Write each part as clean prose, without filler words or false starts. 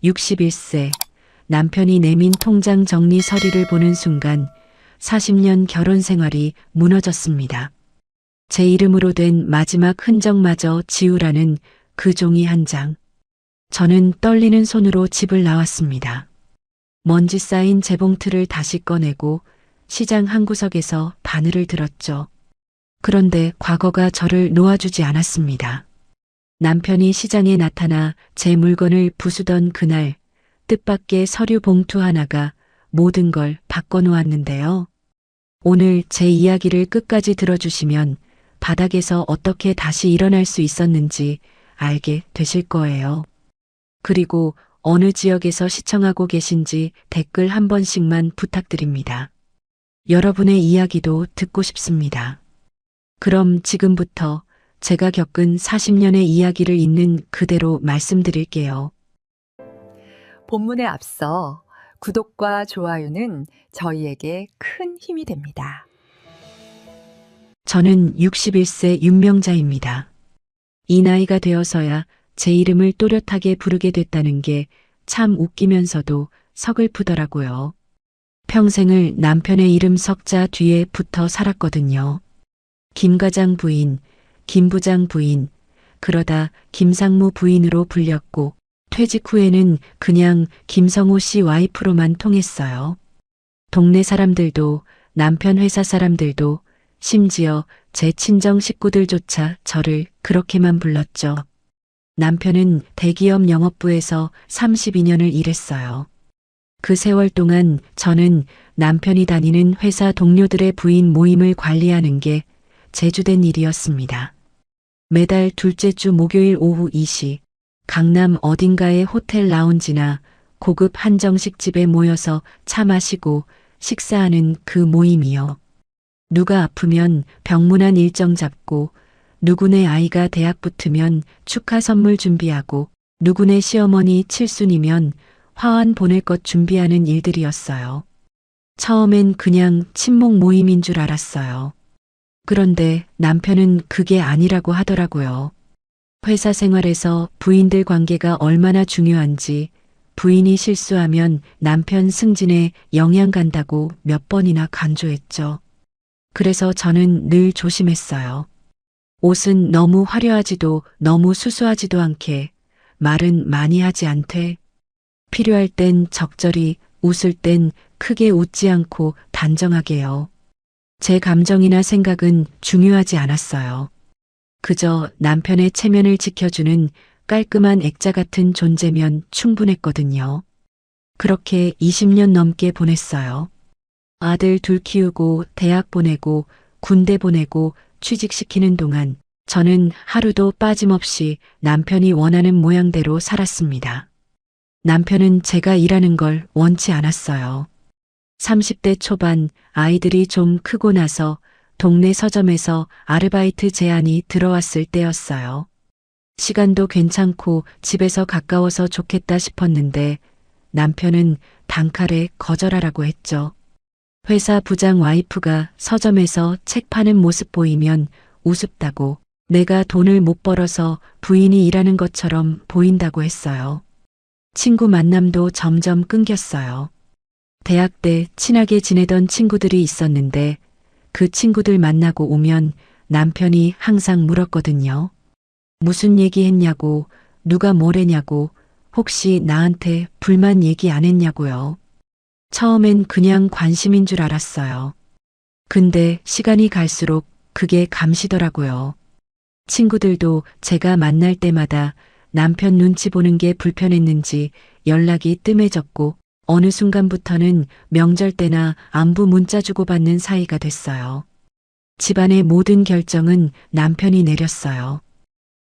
61세, 남편이 내민 통장 정리 서류를 보는 순간 40년 결혼 생활이 무너졌습니다. 제 이름으로 된 마지막 흔적마저 지우라는 그 종이 한 장. 저는 떨리는 손으로 집을 나왔습니다. 먼지 쌓인 재봉틀을 다시 꺼내고 시장 한 구석에서 바늘을 들었죠. 그런데 과거가 저를 놓아주지 않았습니다. 남편이 시장에 나타나 제 물건을 부수던 그날 뜻밖의 서류 봉투 하나가 모든 걸 바꿔놓았는데요. 오늘 제 이야기를 끝까지 들어주시면 바닥에서 어떻게 다시 일어날 수 있었는지 알게 되실 거예요. 그리고 어느 지역에서 시청하고 계신지 댓글 한 번씩만 부탁드립니다. 여러분의 이야기도 듣고 싶습니다. 그럼 지금부터 제가 겪은 40년의 이야기를 있는 그대로 말씀드릴게요. 본문에 앞서 구독과 좋아요는 저희에게 큰 힘이 됩니다. 저는 61세 윤명자입니다. 이 나이가 되어서야 제 이름을 또렷하게 부르게 됐다는 게 참 웃기면서도 서글프더라고요. 평생을 남편의 이름 석자 뒤에 붙어 살았거든요. 김 과장 부인, 김 부장 부인, 그러다 김상무 부인으로 불렸고 퇴직 후에는 그냥 김성호 씨 와이프로만 통했어요. 동네 사람들도 남편 회사 사람들도 심지어 제 친정 식구들조차 저를 그렇게만 불렀죠. 남편은 대기업 영업부에서 32년을 일했어요. 그 세월 동안 저는 남편이 다니는 회사 동료들의 부인 모임을 관리하는 게 제주된 일이었습니다. 매달 둘째 주 목요일 오후 2시 강남 어딘가의 호텔 라운지나 고급 한정식 집에 모여서 차 마시고 식사하는 그 모임이요. 누가 아프면 병문안 일정 잡고 누구네 아이가 대학 붙으면 축하 선물 준비하고 누구네 시어머니 칠순이면 화환 보낼 것 준비하는 일들이었어요. 처음엔 그냥 친목 모임인 줄 알았어요. 그런데 남편은 그게 아니라고 하더라고요. 회사 생활에서 부인들 관계가 얼마나 중요한지 부인이 실수하면 남편 승진에 영향 간다고 몇 번이나 강조했죠. 그래서 저는 늘 조심했어요. 옷은 너무 화려하지도 너무 수수하지도 않게, 말은 많이 하지 않되, 필요할 땐 적절히, 웃을 땐 크게 웃지 않고 단정하게요. 제 감정이나 생각은 중요하지 않았어요. 그저 남편의 체면을 지켜주는 깔끔한 액자 같은 존재면 충분했거든요. 그렇게 20년 넘게 보냈어요. 아들 둘 키우고 대학 보내고 군대 보내고 취직시키는 동안 저는 하루도 빠짐없이 남편이 원하는 모양대로 살았습니다. 남편은 제가 일하는 걸 원치 않았어요. 30대 초반 아이들이 좀 크고 나서 동네 서점에서 아르바이트 제안이 들어왔을 때였어요. 시간도 괜찮고 집에서 가까워서 좋겠다 싶었는데 남편은 단칼에 거절하라고 했죠. 회사 부장 와이프가 서점에서 책 파는 모습 보이면 우습다고, 내가 돈을 못 벌어서 부인이 일하는 것처럼 보인다고 했어요. 친구 만남도 점점 끊겼어요. 대학 때 친하게 지내던 친구들이 있었는데 그 친구들 만나고 오면 남편이 항상 물었거든요. 무슨 얘기 했냐고, 누가 뭐래냐고, 혹시 나한테 불만 얘기 안 했냐고요. 처음엔 그냥 관심인 줄 알았어요. 근데 시간이 갈수록 그게 감시더라고요. 친구들도 제가 만날 때마다 남편 눈치 보는 게 불편했는지 연락이 뜸해졌고 어느 순간부터는 명절 때나 안부 문자 주고받는 사이가 됐어요. 집안의 모든 결정은 남편이 내렸어요.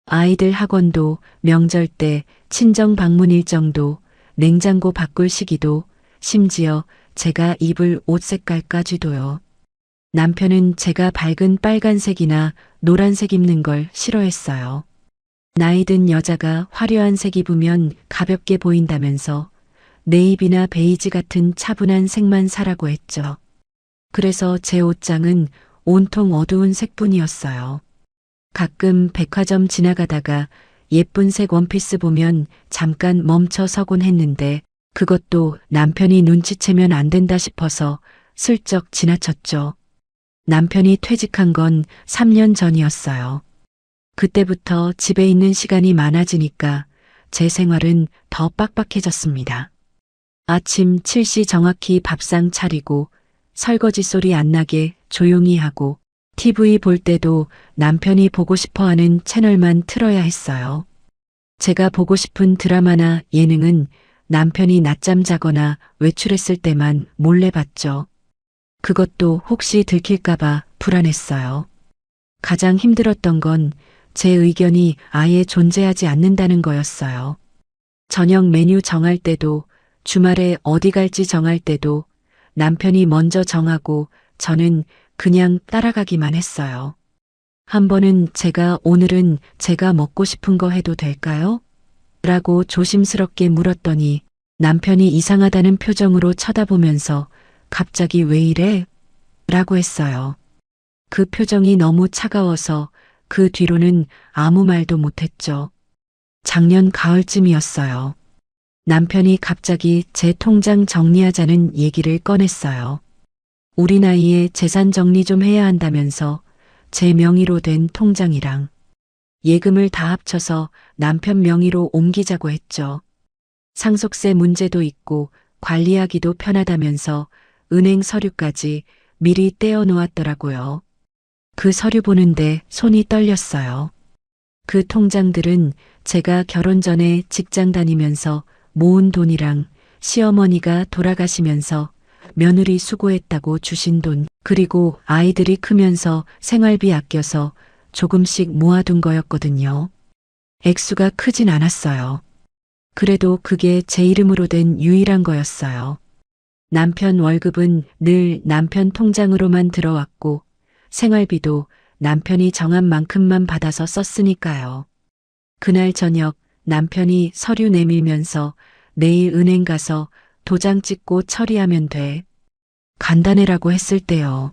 아이들 학원도, 명절 때 친정 방문 일정도, 냉장고 바꿀 시기도, 심지어 제가 입을 옷 색깔까지도요. 남편은 제가 밝은 빨간색이나 노란색 입는 걸 싫어했어요. 나이 든 여자가 화려한 색 입으면 가볍게 보인다면서 네이비나 베이지 같은 차분한 색만 사라고 했죠. 그래서 제 옷장은 온통 어두운 색뿐이었어요. 가끔 백화점 지나가다가 예쁜 색 원피스 보면 잠깐 멈춰 서곤 했는데 그것도 남편이 눈치채면 안 된다 싶어서 슬쩍 지나쳤죠. 남편이 퇴직한 건 3년 전이었어요. 그때부터 집에 있는 시간이 많아지니까 제 생활은 더 빡빡해졌습니다. 아침 7시 정확히 밥상 차리고 설거지 소리 안 나게 조용히 하고 TV 볼 때도 남편이 보고 싶어 하는 채널만 틀어야 했어요. 제가 보고 싶은 드라마나 예능은 남편이 낮잠 자거나 외출했을 때만 몰래 봤죠. 그것도 혹시 들킬까봐 불안했어요. 가장 힘들었던 건 제 의견이 아예 존재하지 않는다는 거였어요. 저녁 메뉴 정할 때도 주말에 어디 갈지 정할 때도 남편이 먼저 정하고 저는 그냥 따라가기만 했어요. 한 번은 제가 오늘은 제가 먹고 싶은 거 해도 될까요? 라고 조심스럽게 물었더니 남편이 이상하다는 표정으로 쳐다보면서 갑자기 왜 이래? 라고 했어요. 그 표정이 너무 차가워서 그 뒤로는 아무 말도 못했죠. 작년 가을쯤이었어요. 남편이 갑자기 제 통장 정리하자는 얘기를 꺼냈어요. 우리 나이에 재산 정리 좀 해야 한다면서 제 명의로 된 통장이랑 예금을 다 합쳐서 남편 명의로 옮기자고 했죠. 상속세 문제도 있고 관리하기도 편하다면서 은행 서류까지 미리 떼어 놓았더라고요. 그 서류 보는데 손이 떨렸어요. 그 통장들은 제가 결혼 전에 직장 다니면서 모은 돈이랑 시어머니가 돌아가시면서 며느리 수고했다고 주신 돈, 그리고 아이들이 크면서 생활비 아껴서 조금씩 모아둔 거였거든요. 액수가 크진 않았어요. 그래도 그게 제 이름으로 된 유일한 거였어요. 남편 월급은 늘 남편 통장으로만 들어왔고 생활비도 남편이 정한 만큼만 받아서 썼으니까요. 그날 저녁 남편이 서류 내밀면서 내일 은행 가서 도장 찍고 처리하면 돼. 간단해라고 했을 때요.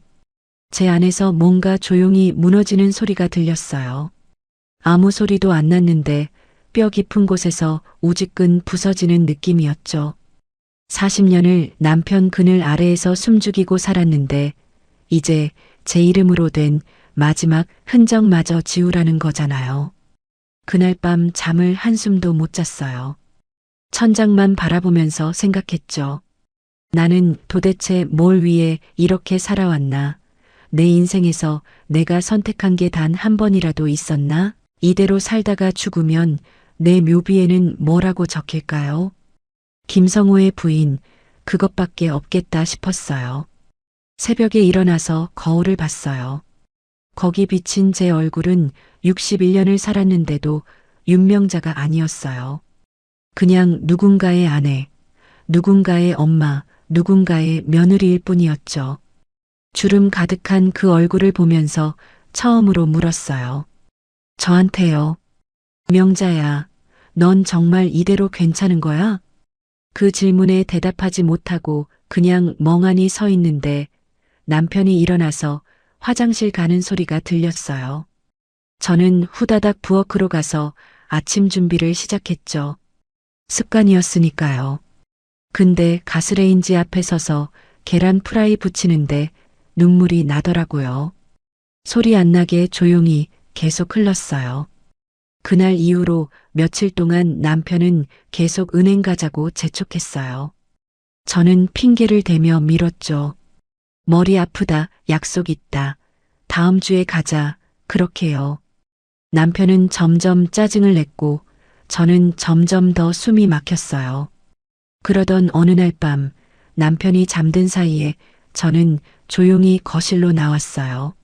제 안에서 뭔가 조용히 무너지는 소리가 들렸어요. 아무 소리도 안 났는데 뼈 깊은 곳에서 우지끈 부서지는 느낌이었죠. 40년을 남편 그늘 아래에서 숨죽이고 살았는데 이제 제 이름으로 된 마지막 흔적마저 지우라는 거잖아요. 그날 밤 잠을 한숨도 못 잤어요. 천장만 바라보면서 생각했죠. 나는 도대체 뭘 위해 이렇게 살아왔나? 내 인생에서 내가 선택한 게 단 한 번이라도 있었나? 이대로 살다가 죽으면 내 묘비에는 뭐라고 적힐까요? 김성호의 부인, 그것밖에 없겠다 싶었어요. 새벽에 일어나서 거울을 봤어요. 거기 비친 제 얼굴은 61년을 살았는데도 윤명자가 아니었어요. 그냥 누군가의 아내, 누군가의 엄마, 누군가의 며느리일 뿐이었죠. 주름 가득한 그 얼굴을 보면서 처음으로 물었어요. 저한테요. 명자야, 넌 정말 이대로 괜찮은 거야? 그 질문에 대답하지 못하고 그냥 멍하니 서 있는데 남편이 일어나서 화장실 가는 소리가 들렸어요. 저는 후다닥 부엌으로 가서 아침 준비를 시작했죠. 습관이었으니까요. 근데 가스레인지 앞에 서서 계란 프라이 부치는데 눈물이 나더라고요. 소리 안 나게 조용히 계속 흘렀어요. 그날 이후로 며칠 동안 남편은 계속 은행 가자고 재촉했어요. 저는 핑계를 대며 미뤘죠. 머리 아프다, 약속 있다, 다음 주에 가자, 그렇게요. 남편은 점점 짜증을 냈고 저는 점점 더 숨이 막혔어요. 그러던 어느 날 밤 남편이 잠든 사이에 저는 조용히 거실로 나왔어요.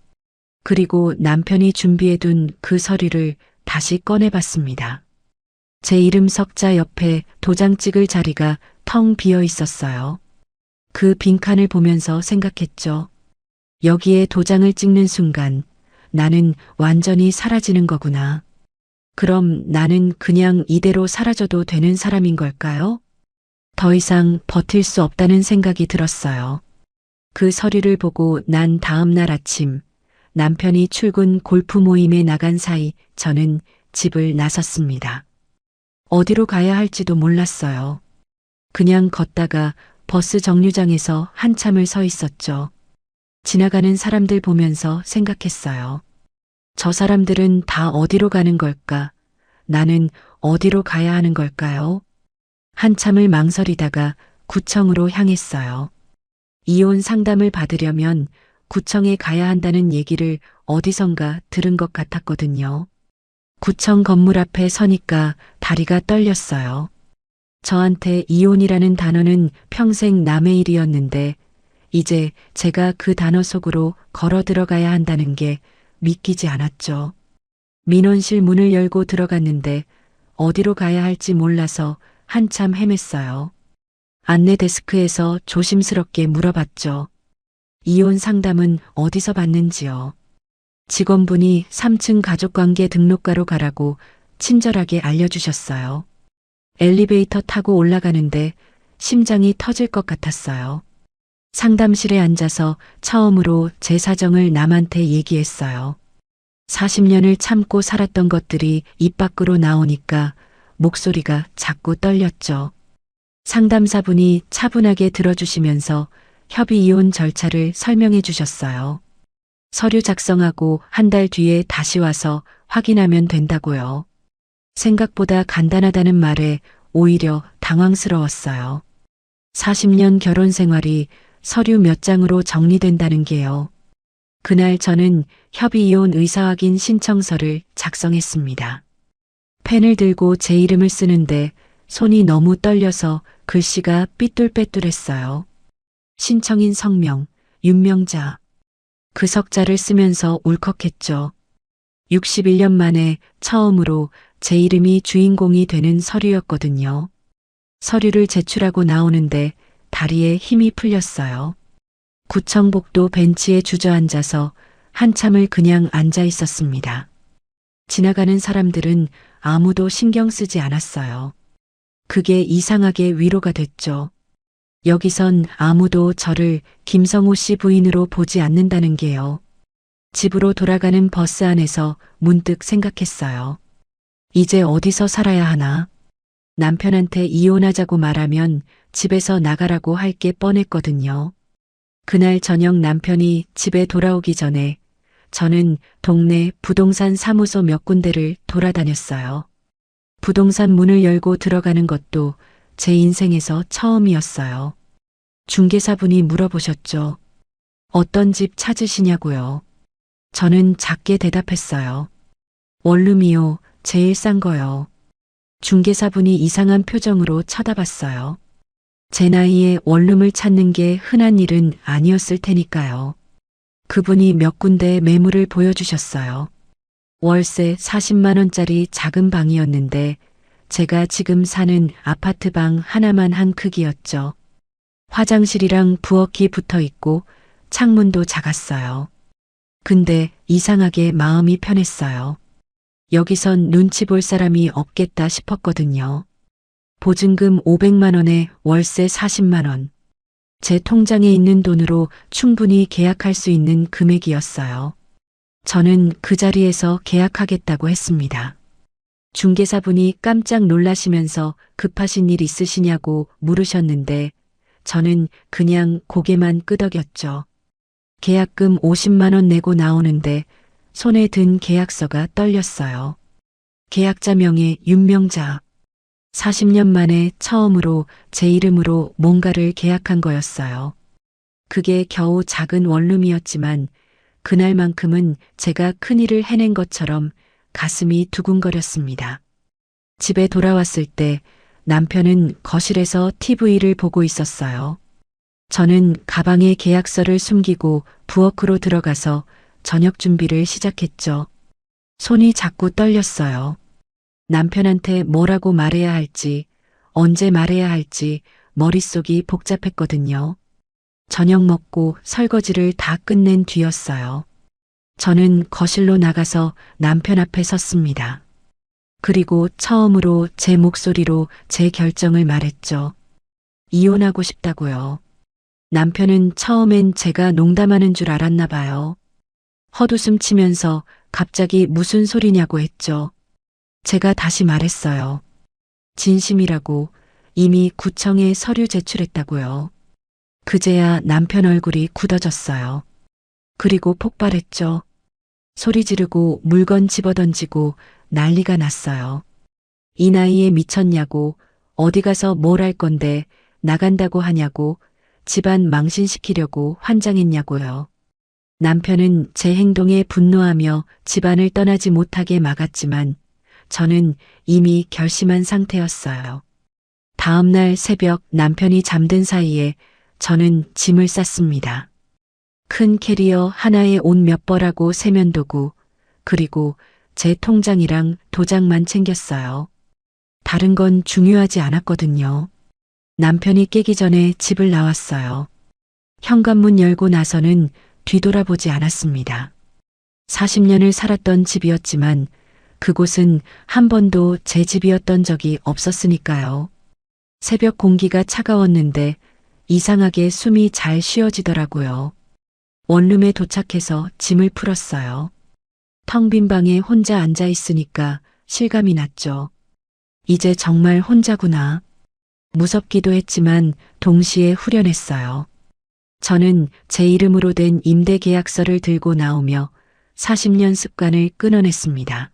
그리고 남편이 준비해둔 그 서류를 다시 꺼내봤습니다. 제 이름 석자 옆에 도장 찍을 자리가 텅 비어 있었어요. 그 빈칸을 보면서 생각했죠. 여기에 도장을 찍는 순간 나는 완전히 사라지는 거구나. 그럼 나는 그냥 이대로 사라져도 되는 사람인 걸까요? 더 이상 버틸 수 없다는 생각이 들었어요. 그 서류를 보고 난 다음 날 아침 남편이 출근 골프 모임에 나간 사이 저는 집을 나섰습니다. 어디로 가야 할지도 몰랐어요. 그냥 걷다가 버스 정류장에서 한참을 서 있었죠. 지나가는 사람들 보면서 생각했어요. 저 사람들은 다 어디로 가는 걸까? 나는 어디로 가야 하는 걸까요? 한참을 망설이다가 구청으로 향했어요. 이혼 상담을 받으려면 구청에 가야 한다는 얘기를 어디선가 들은 것 같았거든요. 구청 건물 앞에 서니까 다리가 떨렸어요. 저한테 이혼이라는 단어는 평생 남의 일이었는데 이제 제가 그 단어 속으로 걸어 들어가야 한다는 게 믿기지 않았죠. 민원실 문을 열고 들어갔는데 어디로 가야 할지 몰라서 한참 헤맸어요. 안내 데스크에서 조심스럽게 물어봤죠. 이혼 상담은 어디서 받는지요? 직원분이 3층 가족관계 등록과로 가라고 친절하게 알려주셨어요. 엘리베이터 타고 올라가는데 심장이 터질 것 같았어요. 상담실에 앉아서 처음으로 제 사정을 남한테 얘기했어요. 40년을 참고 살았던 것들이 입 밖으로 나오니까 목소리가 자꾸 떨렸죠. 상담사분이 차분하게 들어주시면서 협의 이혼 절차를 설명해 주셨어요. 서류 작성하고 한 달 뒤에 다시 와서 확인하면 된다고요. 생각보다 간단하다는 말에 오히려 당황스러웠어요. 40년 결혼 생활이 서류 몇 장으로 정리된다는 게요. 그날 저는 협의이혼 의사확인 신청서를 작성했습니다. 펜을 들고 제 이름을 쓰는데 손이 너무 떨려서 글씨가 삐뚤빼뚤했어요. 신청인 성명, 윤명자. 그 석자를 쓰면서 울컥했죠. 61년 만에 처음으로 제 이름이 주인공이 되는 서류였거든요. 서류를 제출하고 나오는데 다리에 힘이 풀렸어요. 구청 복도 벤치에 주저앉아서 한참을 그냥 앉아 있었습니다. 지나가는 사람들은 아무도 신경 쓰지 않았어요. 그게 이상하게 위로가 됐죠. 여기선 아무도 저를 김성호 씨 부인으로 보지 않는다는 게요. 집으로 돌아가는 버스 안에서 문득 생각했어요. 이제 어디서 살아야 하나? 남편한테 이혼하자고 말하면 집에서 나가라고 할 게 뻔했거든요. 그날 저녁 남편이 집에 돌아오기 전에 저는 동네 부동산 사무소 몇 군데를 돌아다녔어요. 부동산 문을 열고 들어가는 것도 제 인생에서 처음이었어요. 중개사분이 물어보셨죠. 어떤 집 찾으시냐고요. 저는 작게 대답했어요. 원룸이요. 제일 싼 거요. 중개사분이 이상한 표정으로 쳐다봤어요. 제 나이에 원룸을 찾는 게 흔한 일은 아니었을 테니까요. 그분이 몇 군데 매물을 보여주셨어요. 월세 40만 원짜리 작은 방이었는데 제가 지금 사는 아파트 방 하나만 한 크기였죠. 화장실이랑 부엌이 붙어 있고 창문도 작았어요. 근데 이상하게 마음이 편했어요. 여기선 눈치 볼 사람이 없겠다 싶었거든요. 보증금 500만 원에 월세 40만 원. 제 통장에 있는 돈으로 충분히 계약할 수 있는 금액이었어요. 저는 그 자리에서 계약하겠다고 했습니다. 중개사분이 깜짝 놀라시면서 급하신 일 있으시냐고 물으셨는데 저는 그냥 고개만 끄덕였죠. 계약금 50만 원 내고 나오는데 손에 든 계약서가 떨렸어요. 계약자 명의 윤명자. 40년 만에 처음으로 제 이름으로 뭔가를 계약한 거였어요. 그게 겨우 작은 원룸이었지만 그날만큼은 제가 큰일을 해낸 것처럼 가슴이 두근거렸습니다. 집에 돌아왔을 때 남편은 거실에서 TV를 보고 있었어요. 저는 가방에 계약서를 숨기고 부엌으로 들어가서 저녁 준비를 시작했죠. 손이 자꾸 떨렸어요. 남편한테 뭐라고 말해야 할지, 언제 말해야 할지 머릿속이 복잡했거든요. 저녁 먹고 설거지를 다 끝낸 뒤였어요. 저는 거실로 나가서 남편 앞에 섰습니다. 그리고 처음으로 제 목소리로 제 결정을 말했죠. 이혼하고 싶다고요. 남편은 처음엔 제가 농담하는 줄 알았나 봐요. 헛웃음 치면서 갑자기 무슨 소리냐고 했죠. 제가 다시 말했어요. 진심이라고. 이미 구청에 서류 제출했다고요. 그제야 남편 얼굴이 굳어졌어요. 그리고 폭발했죠. 소리 지르고 물건 집어던지고 난리가 났어요. 이 나이에 미쳤냐고, 어디 가서 뭘 할 건데, 나간다고 하냐고, 집안 망신시키려고 환장했냐고요. 남편은 제 행동에 분노하며 집안을 떠나지 못하게 막았지만 저는 이미 결심한 상태였어요. 다음 날 새벽 남편이 잠든 사이에 저는 짐을 쌌습니다. 큰 캐리어 하나에 옷 몇 벌하고 세면도구, 그리고 제 통장이랑 도장만 챙겼어요. 다른 건 중요하지 않았거든요. 남편이 깨기 전에 집을 나왔어요. 현관문 열고 나서는 뒤돌아보지 않았습니다. 40년을 살았던 집이었지만 그곳은 한 번도 제 집이었던 적이 없었으니까요. 새벽 공기가 차가웠는데 이상하게 숨이 잘 쉬어지더라고요. 원룸에 도착해서 짐을 풀었어요. 텅 빈 방에 혼자 앉아 있으니까 실감이 났죠. 이제 정말 혼자구나. 무섭기도 했지만 동시에 후련했어요. 저는 제 이름으로 된 임대 계약서를 들고 나오며 40년 습관을 끊어냈습니다.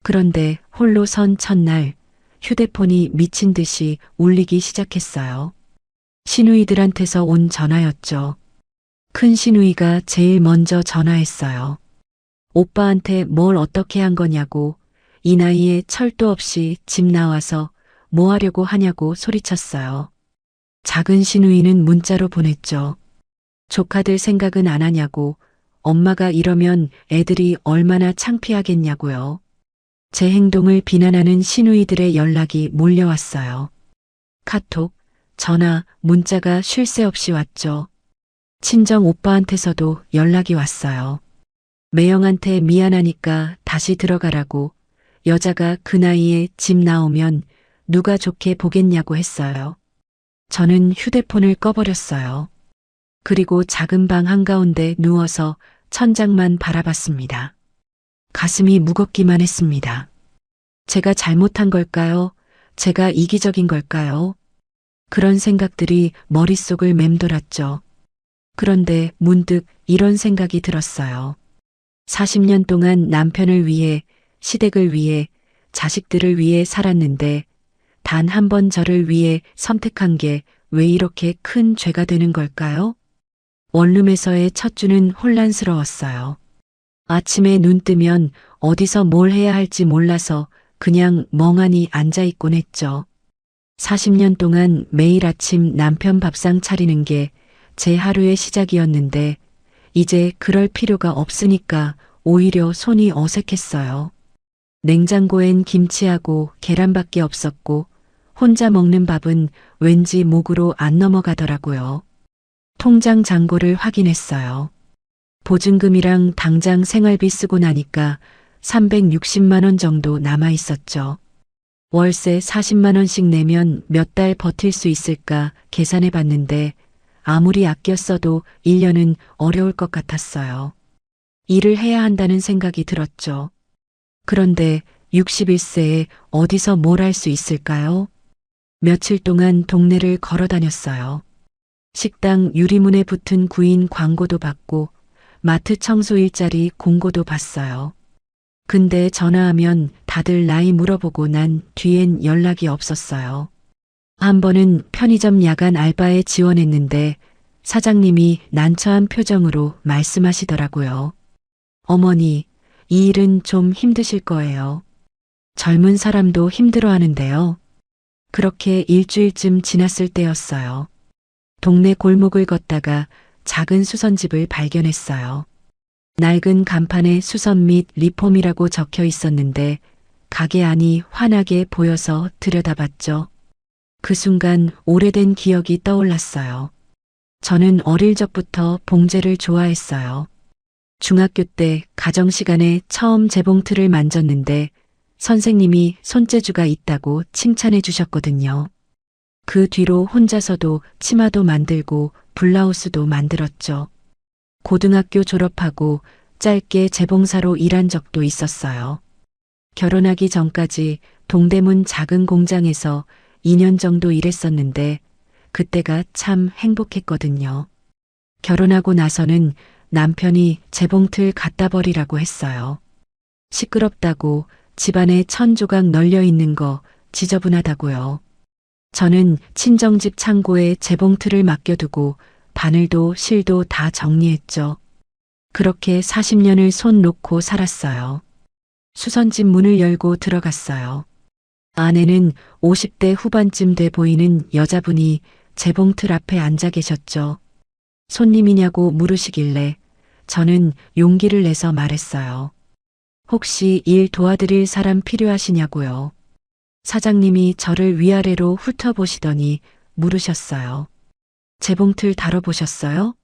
그런데 홀로 선 첫날 휴대폰이 미친 듯이 울리기 시작했어요. 시누이들한테서 온 전화였죠. 큰 시누이가 제일 먼저 전화했어요. 오빠한테 뭘 어떻게 한 거냐고, 이 나이에 철도 없이 집 나와서 뭐 하려고 하냐고 소리쳤어요. 작은 시누이는 문자로 보냈죠. 조카들 생각은 안 하냐고, 엄마가 이러면 애들이 얼마나 창피하겠냐고요. 제 행동을 비난하는 시누이들의 연락이 몰려왔어요. 카톡, 전화, 문자가 쉴 새 없이 왔죠. 친정 오빠한테서도 연락이 왔어요. 매형한테 미안하니까 다시 들어가라고, 여자가 그 나이에 집 나오면 누가 좋게 보겠냐고 했어요. 저는 휴대폰을 꺼버렸어요. 그리고 작은 방 한가운데 누워서 천장만 바라봤습니다. 가슴이 무겁기만 했습니다. 제가 잘못한 걸까요? 제가 이기적인 걸까요? 그런 생각들이 머릿속을 맴돌았죠. 그런데 문득 이런 생각이 들었어요. 40년 동안 남편을 위해, 시댁을 위해, 자식들을 위해 살았는데 단 한 번 저를 위해 선택한 게 왜 이렇게 큰 죄가 되는 걸까요? 원룸에서의 첫 주는 혼란스러웠어요. 아침에 눈 뜨면 어디서 뭘 해야 할지 몰라서 그냥 멍하니 앉아 있곤 했죠. 40년 동안 매일 아침 남편 밥상 차리는 게 제 하루의 시작이었는데 이제 그럴 필요가 없으니까 오히려 손이 어색했어요. 냉장고엔 김치하고 계란밖에 없었고 혼자 먹는 밥은 왠지 목으로 안 넘어가더라고요. 통장 잔고를 확인했어요. 보증금이랑 당장 생활비 쓰고 나니까 360만 원 정도 남아 있었죠. 월세 40만 원씩 내면 몇 달 버틸 수 있을까 계산해 봤는데 아무리 아껴 써도 1년은 어려울 것 같았어요. 일을 해야 한다는 생각이 들었죠. 그런데 61세에 어디서 뭘 할 수 있을까요? 며칠 동안 동네를 걸어 다녔어요. 식당 유리문에 붙은 구인 광고도 받고 마트 청소 일자리 공고도 봤어요. 근데 전화하면 다들 나이 물어보고 난 뒤엔 연락이 없었어요. 한 번은 편의점 야간 알바에 지원했는데 사장님이 난처한 표정으로 말씀하시더라고요. 어머니, 이 일은 좀 힘드실 거예요. 젊은 사람도 힘들어 하는데요. 그렇게 일주일쯤 지났을 때였어요. 동네 골목을 걷다가 작은 수선집을 발견했어요. 낡은 간판에 수선 및 리폼이라고 적혀 있었는데 가게 안이 환하게 보여서 들여다봤죠. 그 순간 오래된 기억이 떠올랐어요. 저는 어릴 적부터 봉제를 좋아했어요. 중학교 때 가정 시간에 처음 재봉틀을 만졌는데 선생님이 손재주가 있다고 칭찬해 주셨거든요. 그 뒤로 혼자서도 치마도 만들고 블라우스도 만들었죠. 고등학교 졸업하고 짧게 재봉사로 일한 적도 있었어요. 결혼하기 전까지 동대문 작은 공장에서 2년 정도 일했었는데 그때가 참 행복했거든요. 결혼하고 나서는 남편이 재봉틀 갖다 버리라고 했어요. 시끄럽다고, 집안에 천조각 널려 있는 거 지저분하다고요. 저는 친정집 창고에 재봉틀을 맡겨두고 바늘도 실도 다 정리했죠. 그렇게 40년을 손 놓고 살았어요. 수선집 문을 열고 들어갔어요. 안에는 50대 후반쯤 돼 보이는 여자분이 재봉틀 앞에 앉아 계셨죠. 손님이냐고 물으시길래 저는 용기를 내서 말했어요. 혹시 일 도와드릴 사람 필요하시냐고요. 사장님이 저를 위아래로 훑어보시더니 물으셨어요. 재봉틀 다뤄보셨어요?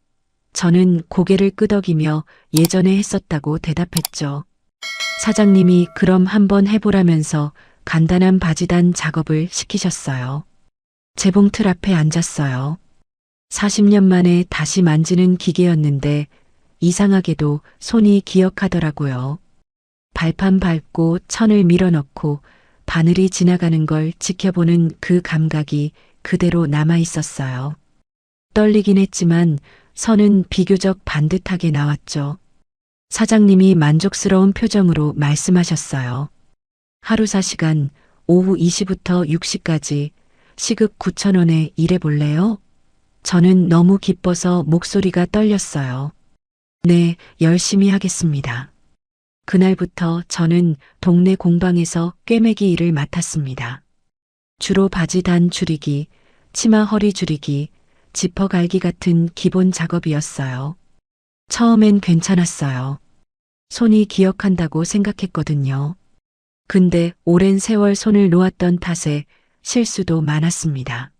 저는 고개를 끄덕이며 예전에 했었다고 대답했죠. 사장님이 그럼 한번 해보라면서 간단한 바지단 작업을 시키셨어요. 재봉틀 앞에 앉았어요. 40년 만에 다시 만지는 기계였는데 이상하게도 손이 기억하더라고요. 발판 밟고 천을 밀어넣고 바늘이 지나가는 걸 지켜보는 그 감각이 그대로 남아 있었어요. 떨리긴 했지만 선은 비교적 반듯하게 나왔죠. 사장님이 만족스러운 표정으로 말씀하셨어요. 하루 4시간, 오후 2시부터 6시까지 시급 9,000원에 일해볼래요? 저는 너무 기뻐서 목소리가 떨렸어요. 네, 열심히 하겠습니다. 그날부터 저는 동네 공방에서 꿰매기 일을 맡았습니다. 주로 바지 단 줄이기, 치마 허리 줄이기, 지퍼 갈기 같은 기본 작업이었어요. 처음엔 괜찮았어요. 손이 기억한다고 생각했거든요. 근데 오랜 세월 손을 놓았던 탓에 실수도 많았습니다.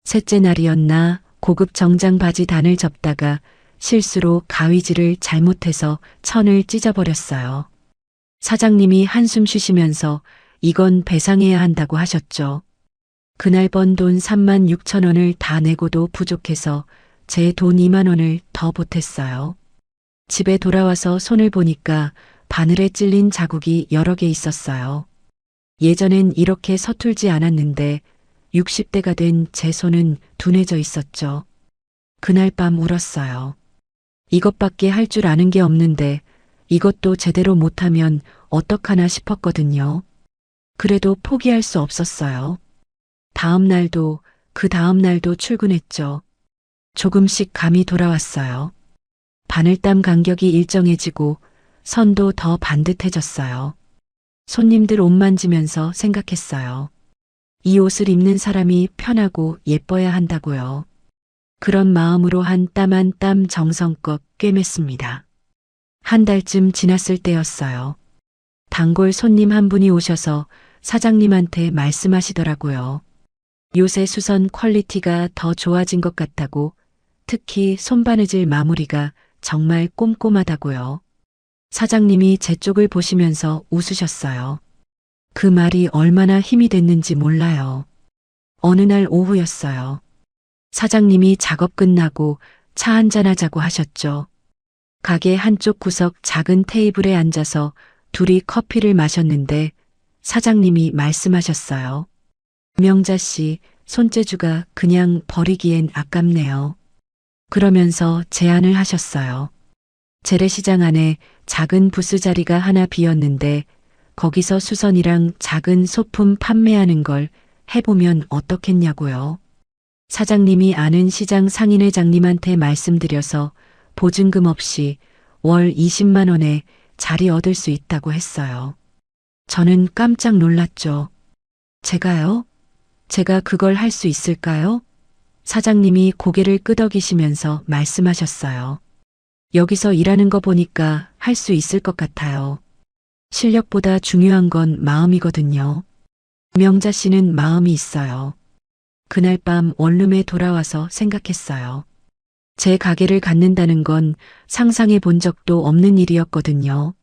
셋째 날이었나 고급 정장 바지 단을 접다가 실수로 가위질을 잘못해서 천을 찢어버렸어요. 사장님이 한숨 쉬시면서 이건 배상해야 한다고 하셨죠. 그날 번 돈 36,000원을 다 내고도 부족해서 제 돈 2만 원을 더 보탰어요. 집에 돌아와서 손을 보니까 바늘에 찔린 자국이 여러 개 있었어요. 예전엔 이렇게 서툴지 않았는데 60대가 된 제 손은 둔해져 있었죠. 그날 밤 울었어요. 이것밖에 할 줄 아는 게 없는데 이것도 제대로 못하면 어떡하나 싶었거든요. 그래도 포기할 수 없었어요. 다음 날도 그 다음 날도 출근했죠. 조금씩 감이 돌아왔어요. 바늘땀 간격이 일정해지고 선도 더 반듯해졌어요. 손님들 옷 만지면서 생각했어요. 이 옷을 입는 사람이 편하고 예뻐야 한다고요. 그런 마음으로 한 땀 한 땀 정성껏 꿰맸습니다. 한 달쯤 지났을 때였어요. 단골 손님 한 분이 오셔서 사장님한테 말씀하시더라고요. 요새 수선 퀄리티가 더 좋아진 것 같다고, 특히 손바느질 마무리가 정말 꼼꼼하다고요. 사장님이 제 쪽을 보시면서 웃으셨어요. 그 말이 얼마나 힘이 됐는지 몰라요. 어느 날 오후였어요. 사장님이 작업 끝나고 차 한잔 하자고 하셨죠. 가게 한쪽 구석 작은 테이블에 앉아서 둘이 커피를 마셨는데 사장님이 말씀하셨어요. 명자 씨, 손재주가 그냥 버리기엔 아깝네요. 그러면서 제안을 하셨어요. 재래시장 안에 작은 부스 자리가 하나 비었는데 거기서 수선이랑 작은 소품 판매하는 걸 해보면 어떻겠냐고요. 사장님이 아는 시장 상인회장님한테 말씀드려서 보증금 없이 월 20만 원에 자리 얻을 수 있다고 했어요. 저는 깜짝 놀랐죠. 제가요? 제가 그걸 할 수 있을까요? 사장님이 고개를 끄덕이시면서 말씀하셨어요. 여기서 일하는 거 보니까 할 수 있을 것 같아요. 실력보다 중요한 건 마음이거든요. 명자 씨는 마음이 있어요. 그날 밤 원룸에 돌아와서 생각했어요. 제 가게를 갖는다는 건 상상해 본 적도 없는 일이었거든요.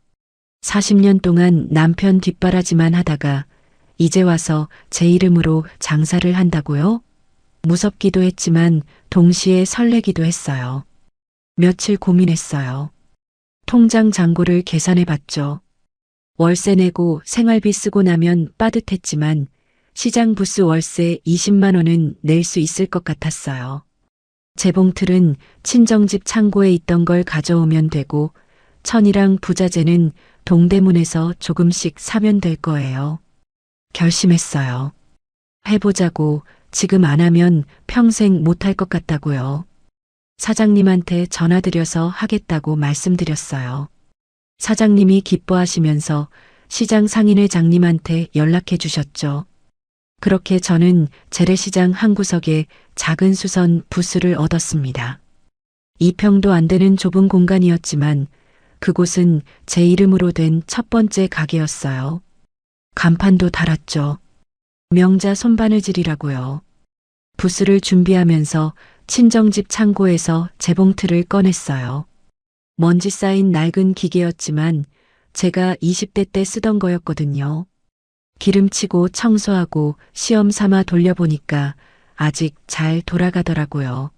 40년 동안 남편 뒷바라지만 하다가 이제 와서 제 이름으로 장사를 한다고요? 무섭기도 했지만 동시에 설레기도 했어요. 며칠 고민했어요. 통장 잔고를 계산해 봤죠. 월세 내고 생활비 쓰고 나면 빠듯했지만 시장 부스 월세 20만 원은 낼 수 있을 것 같았어요. 재봉틀은 친정집 창고에 있던 걸 가져오면 되고 천이랑 부자재는 동대문에서 조금씩 사면 될 거예요. 결심했어요. 해보자고. 지금 안 하면 평생 못할 것 같다고요. 사장님한테 전화드려서 하겠다고 말씀드렸어요. 사장님이 기뻐하시면서 시장 상인회장님한테 연락해 주셨죠. 그렇게 저는 재래시장 한 구석에 작은 수선 부스를 얻었습니다. 2평도 안 되는 좁은 공간이었지만 그곳은 제 이름으로 된 첫 번째 가게였어요. 간판도 달았죠. 명자 손바느질이라고요. 부스를 준비하면서 친정집 창고에서 재봉틀을 꺼냈어요. 먼지 쌓인 낡은 기계였지만 제가 20대 때 쓰던 거였거든요. 기름치고 청소하고 시험 삼아 돌려보니까 아직 잘 돌아가더라고요.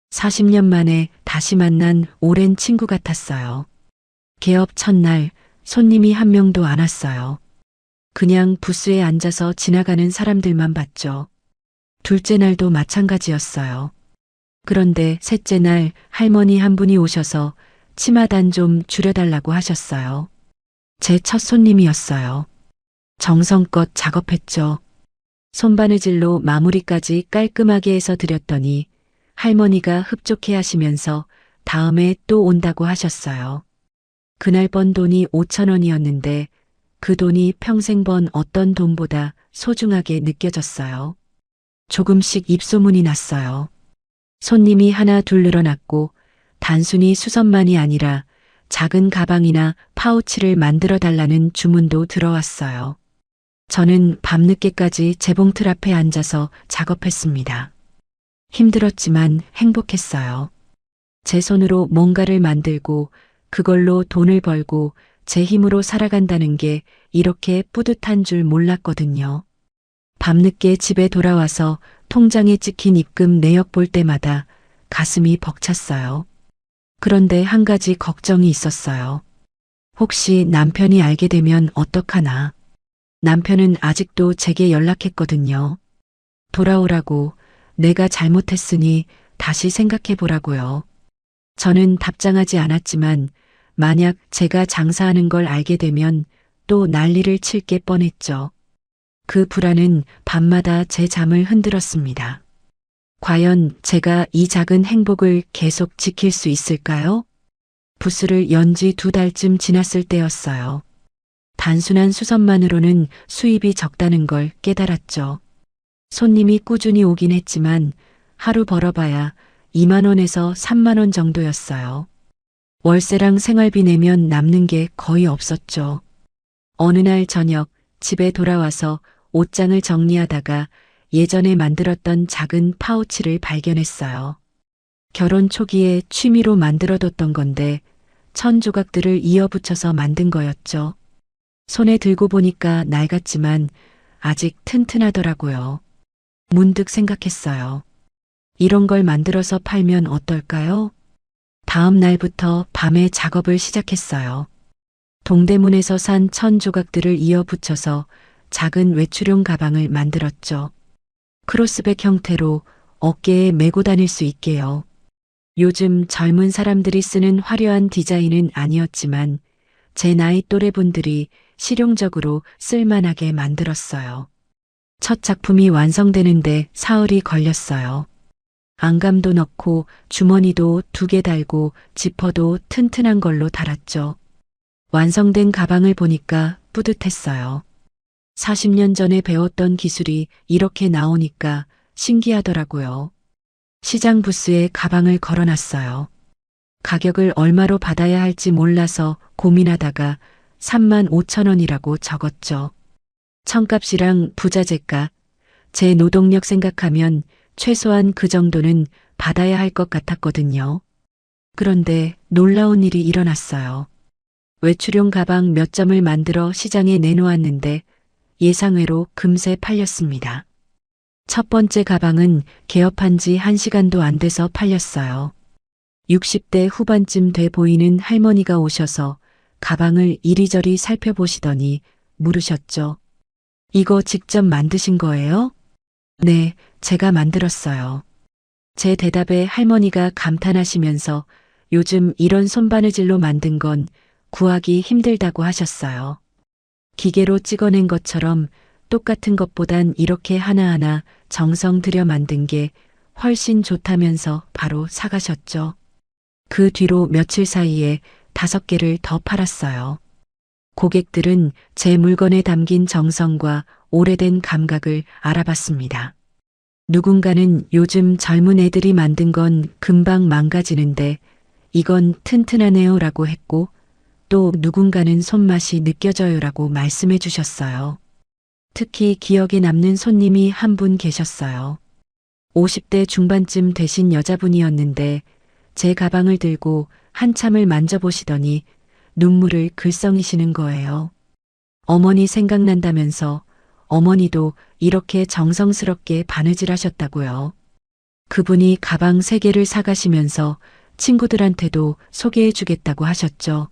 40년 만에 다시 만난 오랜 친구 같았어요. 개업 첫날 손님이 한 명도 안 왔어요. 그냥 부스에 앉아서 지나가는 사람들만 봤죠. 둘째 날도 마찬가지였어요. 그런데 셋째 날 할머니 한 분이 오셔서 치마단 좀 줄여달라고 하셨어요. 제 첫 손님이었어요. 정성껏 작업했죠. 손바느질로 마무리까지 깔끔하게 해서 드렸더니 할머니가 흡족해 하시면서 다음에 또 온다고 하셨어요. 그날 번 돈이 5천 원이었는데 그 돈이 평생 번 어떤 돈보다 소중하게 느껴졌어요. 조금씩 입소문이 났어요. 손님이 하나 둘 늘어났고 단순히 수선만이 아니라 작은 가방이나 파우치를 만들어 달라는 주문도 들어왔어요. 저는 밤늦게까지 재봉틀 앞에 앉아서 작업했습니다. 힘들었지만 행복했어요. 제 손으로 뭔가를 만들고 그걸로 돈을 벌고 제 힘으로 살아간다는 게 이렇게 뿌듯한 줄 몰랐거든요. 밤늦게 집에 돌아와서 통장에 찍힌 입금 내역 볼 때마다 가슴이 벅찼어요. 그런데 한 가지 걱정이 있었어요. 혹시 남편이 알게 되면 어떡하나. 남편은 아직도 제게 연락했거든요. 돌아오라고, 내가 잘못했으니 다시 생각해 보라고요. 저는 답장하지 않았지만 만약 제가 장사하는 걸 알게 되면 또 난리를 칠 게 뻔했죠. 그 불안은 밤마다 제 잠을 흔들었습니다. 과연 제가 이 작은 행복을 계속 지킬 수 있을까요? 부스를 연 지 2달쯤 지났을 때였어요. 단순한 수선만으로는 수입이 적다는 걸 깨달았죠. 손님이 꾸준히 오긴 했지만 하루 벌어봐야 2만 원에서 3만 원 정도였어요. 월세랑 생활비 내면 남는 게 거의 없었죠. 어느 날 저녁 집에 돌아와서 옷장을 정리하다가 예전에 만들었던 작은 파우치를 발견했어요. 결혼 초기에 취미로 만들어뒀던 건데 1000조각들을 이어붙여서 만든 거였죠. 손에 들고 보니까 낡았지만 아직 튼튼하더라고요. 문득 생각했어요. 이런 걸 만들어서 팔면 어떨까요? 다음 날부터 밤에 작업을 시작했어요. 동대문에서 산 1000조각들을 이어붙여서 작은 외출용 가방을 만들었죠. 크로스백 형태로 어깨에 메고 다닐 수 있게요. 요즘 젊은 사람들이 쓰는 화려한 디자인은 아니었지만 제 나이 또래 분들이 실용적으로 쓸만하게 만들었어요. 첫 작품이 완성되는데 사흘이 걸렸어요. 안감도 넣고 주머니도 2개 달고 지퍼도 튼튼한 걸로 달았죠. 완성된 가방을 보니까 뿌듯했어요. 40년 전에 배웠던 기술이 이렇게 나오니까 신기하더라고요. 시장 부스에 가방을 걸어놨어요. 가격을 얼마로 받아야 할지 몰라서 고민하다가 3만 5천 원이라고 적었죠. 청값이랑 부자재값, 제 노동력 생각하면 최소한 그 정도는 받아야 할 것 같았거든요. 그런데 놀라운 일이 일어났어요. 외출용 가방 몇 점을 만들어 시장에 내놓았는데 예상외로 금세 팔렸습니다. 첫 번째 가방은 개업한 지 1시간도 안 돼서 팔렸어요. 60대 후반쯤 돼 보이는 할머니가 오셔서 가방을 이리저리 살펴보시더니 물으셨죠. 이거 직접 만드신 거예요? 네, 제가 만들었어요. 제 대답에 할머니가 감탄하시면서 요즘 이런 손바느질로 만든 건 구하기 힘들다고 하셨어요. 기계로 찍어낸 것처럼 똑같은 것보단 이렇게 하나하나 정성 들여 만든 게 훨씬 좋다면서 바로 사가셨죠. 그 뒤로 며칠 사이에 5개를 더 팔았어요. 고객들은 제 물건에 담긴 정성과 오래된 감각을 알아봤습니다. 누군가는 요즘 젊은 애들이 만든 건 금방 망가지는데 이건 튼튼하네요 라고 했고 또 누군가는 손맛이 느껴져요라고 말씀해 주셨어요. 특히 기억에 남는 손님이 한 분 계셨어요. 50대 중반쯤 되신 여자분이었는데 제 가방을 들고 한참을 만져보시더니 눈물을 글썽이시는 거예요. 어머니 생각난다면서 어머니도 이렇게 정성스럽게 바느질 하셨다고요. 그분이 가방 3개를 사가시면서 친구들한테도 소개해 주겠다고 하셨죠.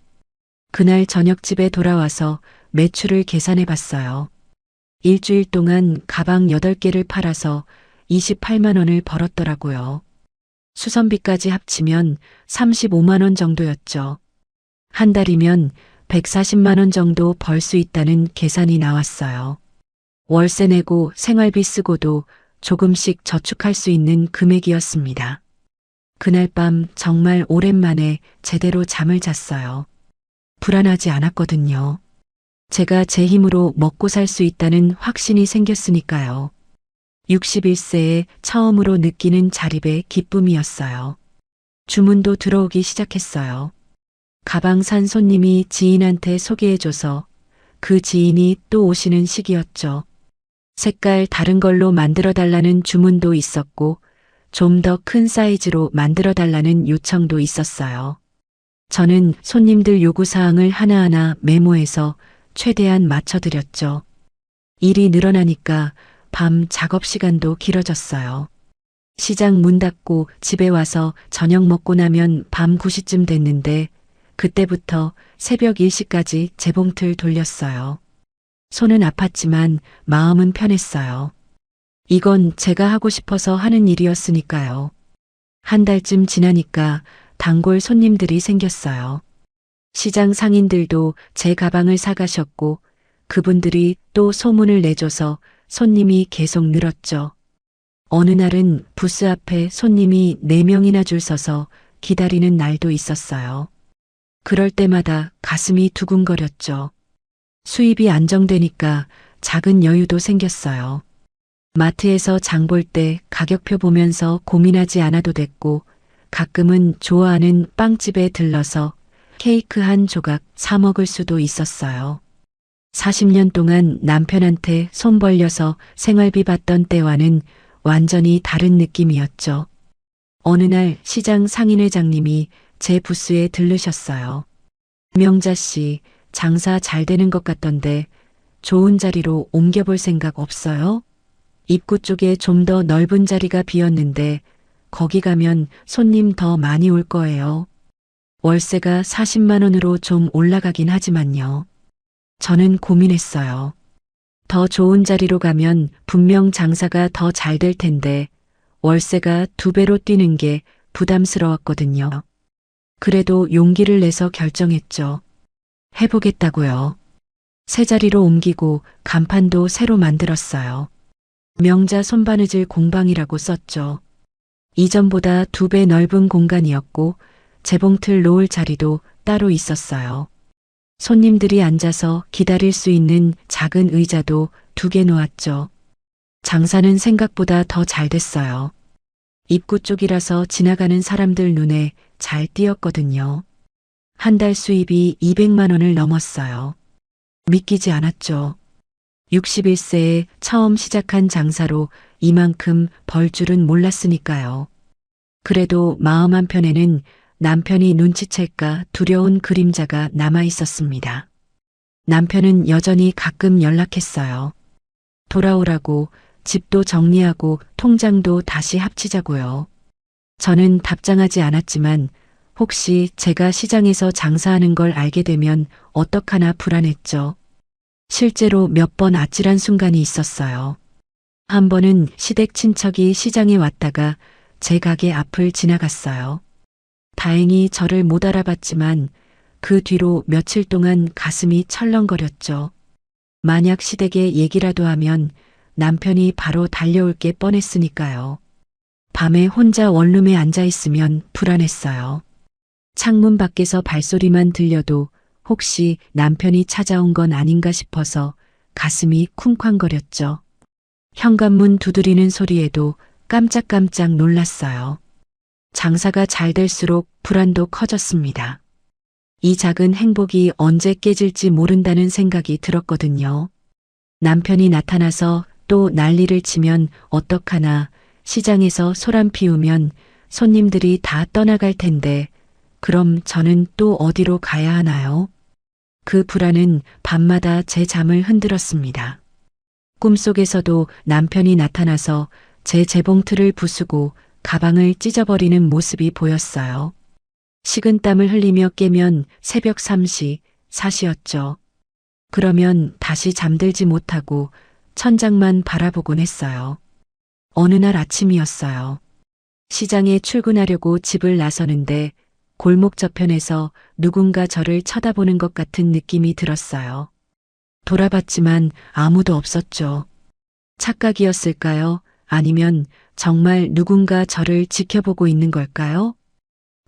그날 저녁 집에 돌아와서 매출을 계산해 봤어요. 일주일 동안 가방 8개를 팔아서 28만 원을 벌었더라고요. 수선비까지 합치면 35만 원 정도였죠. 한 달이면 140만 원 정도 벌 수 있다는 계산이 나왔어요. 월세 내고 생활비 쓰고도 조금씩 저축할 수 있는 금액이었습니다. 그날 밤 정말 오랜만에 제대로 잠을 잤어요. 불안하지 않았거든요. 제가 제 힘으로 먹고 살 수 있다는 확신이 생겼으니까요. 61세에 처음으로 느끼는 자립의 기쁨이었어요. 주문도 들어오기 시작했어요. 가방 산 손님이 지인한테 소개해줘서 그 지인이 또 오시는 시기였죠. 색깔 다른 걸로 만들어 달라는 주문도 있었고 좀 더 큰 사이즈로 만들어 달라는 요청도 있었어요. 저는 손님들 요구사항을 하나하나 메모해서 최대한 맞춰드렸죠. 일이 늘어나니까 밤 작업 시간도 길어졌어요. 시장 문 닫고 집에 와서 저녁 먹고 나면 밤 9시쯤 됐는데 그때부터 새벽 1시까지 재봉틀 돌렸어요. 손은 아팠지만 마음은 편했어요. 이건 제가 하고 싶어서 하는 일이었으니까요. 한 달쯤 지나니까 단골 손님들이 생겼어요. 시장 상인들도 제 가방을 사가셨고 그분들이 또 소문을 내줘서 손님이 계속 늘었죠. 어느 날은 부스 앞에 손님이 4명이나 줄 서서 기다리는 날도 있었어요. 그럴 때마다 가슴이 두근거렸죠. 수입이 안정되니까 작은 여유도 생겼어요. 마트에서 장 볼 때 가격표 보면서 고민하지 않아도 됐고 가끔은 좋아하는 빵집에 들러서 케이크 한 조각 사 먹을 수도 있었어요. 40년 동안 남편한테 손 벌려서 생활비 받던 때와는 완전히 다른 느낌이었죠. 어느 날 시장 상인회장님이 제 부스에 들르셨어요. 명자 씨, 장사 잘 되는 것 같던데 좋은 자리로 옮겨볼 생각 없어요? 입구 쪽에 좀 더 넓은 자리가 비었는데 거기 가면 손님 더 많이 올 거예요. 월세가 40만 원으로 좀 올라가긴 하지만요. 저는 고민했어요. 더 좋은 자리로 가면 분명 장사가 더 잘 될 텐데 월세가 2배로 뛰는 게 부담스러웠거든요. 그래도 용기를 내서 결정했죠. 해보겠다고요. 새 자리로 옮기고 간판도 새로 만들었어요. 명자 손바느질 공방이라고 썼죠. 이전보다 2배 넓은 공간이었고 재봉틀 놓을 자리도 따로 있었어요. 손님들이 앉아서 기다릴 수 있는 작은 의자도 2개 놓았죠. 장사는 생각보다 더 잘 됐어요. 입구 쪽이라서 지나가는 사람들 눈에 잘 띄었거든요. 한 달 수입이 200만 원을 넘었어요. 믿기지 않았죠. 61세에 처음 시작한 장사로 이만큼 벌 줄은 몰랐으니까요. 그래도 마음 한편에는 남편이 눈치챌까 두려운 그림자가 남아 있었습니다. 남편은 여전히 가끔 연락했어요. 돌아오라고, 집도 정리하고 통장도 다시 합치자고요. 저는 답장하지 않았지만 혹시 제가 시장에서 장사하는 걸 알게 되면 어떡하나 불안했죠. 실제로 몇 번 아찔한 순간이 있었어요. 한 번은 시댁 친척이 시장에 왔다가 제 가게 앞을 지나갔어요. 다행히 저를 못 알아봤지만 그 뒤로 며칠 동안 가슴이 철렁거렸죠. 만약 시댁에 얘기라도 하면 남편이 바로 달려올 게 뻔했으니까요. 밤에 혼자 원룸에 앉아 있으면 불안했어요. 창문 밖에서 발소리만 들려도 혹시 남편이 찾아온 건 아닌가 싶어서 가슴이 쿵쾅거렸죠. 현관문 두드리는 소리에도 깜짝깜짝 놀랐어요. 장사가 잘 될수록 불안도 커졌습니다. 이 작은 행복이 언제 깨질지 모른다는 생각이 들었거든요. 남편이 나타나서 또 난리를 치면 어떡하나, 시장에서 소란 피우면 손님들이 다 떠나갈 텐데 그럼 저는 또 어디로 가야 하나요? 그 불안은 밤마다 제 잠을 흔들었습니다. 꿈속에서도 남편이 나타나서 제 재봉틀을 부수고 가방을 찢어버리는 모습이 보였어요. 식은땀을 흘리며 깨면 새벽 3시, 4시였죠. 그러면 다시 잠들지 못하고 천장만 바라보곤 했어요. 어느 날 아침이었어요. 시장에 출근하려고 집을 나서는데 골목 저편에서 누군가 저를 쳐다보는 것 같은 느낌이 들었어요. 돌아봤지만 아무도 없었죠. 착각이었을까요? 아니면 정말 누군가 저를 지켜보고 있는 걸까요?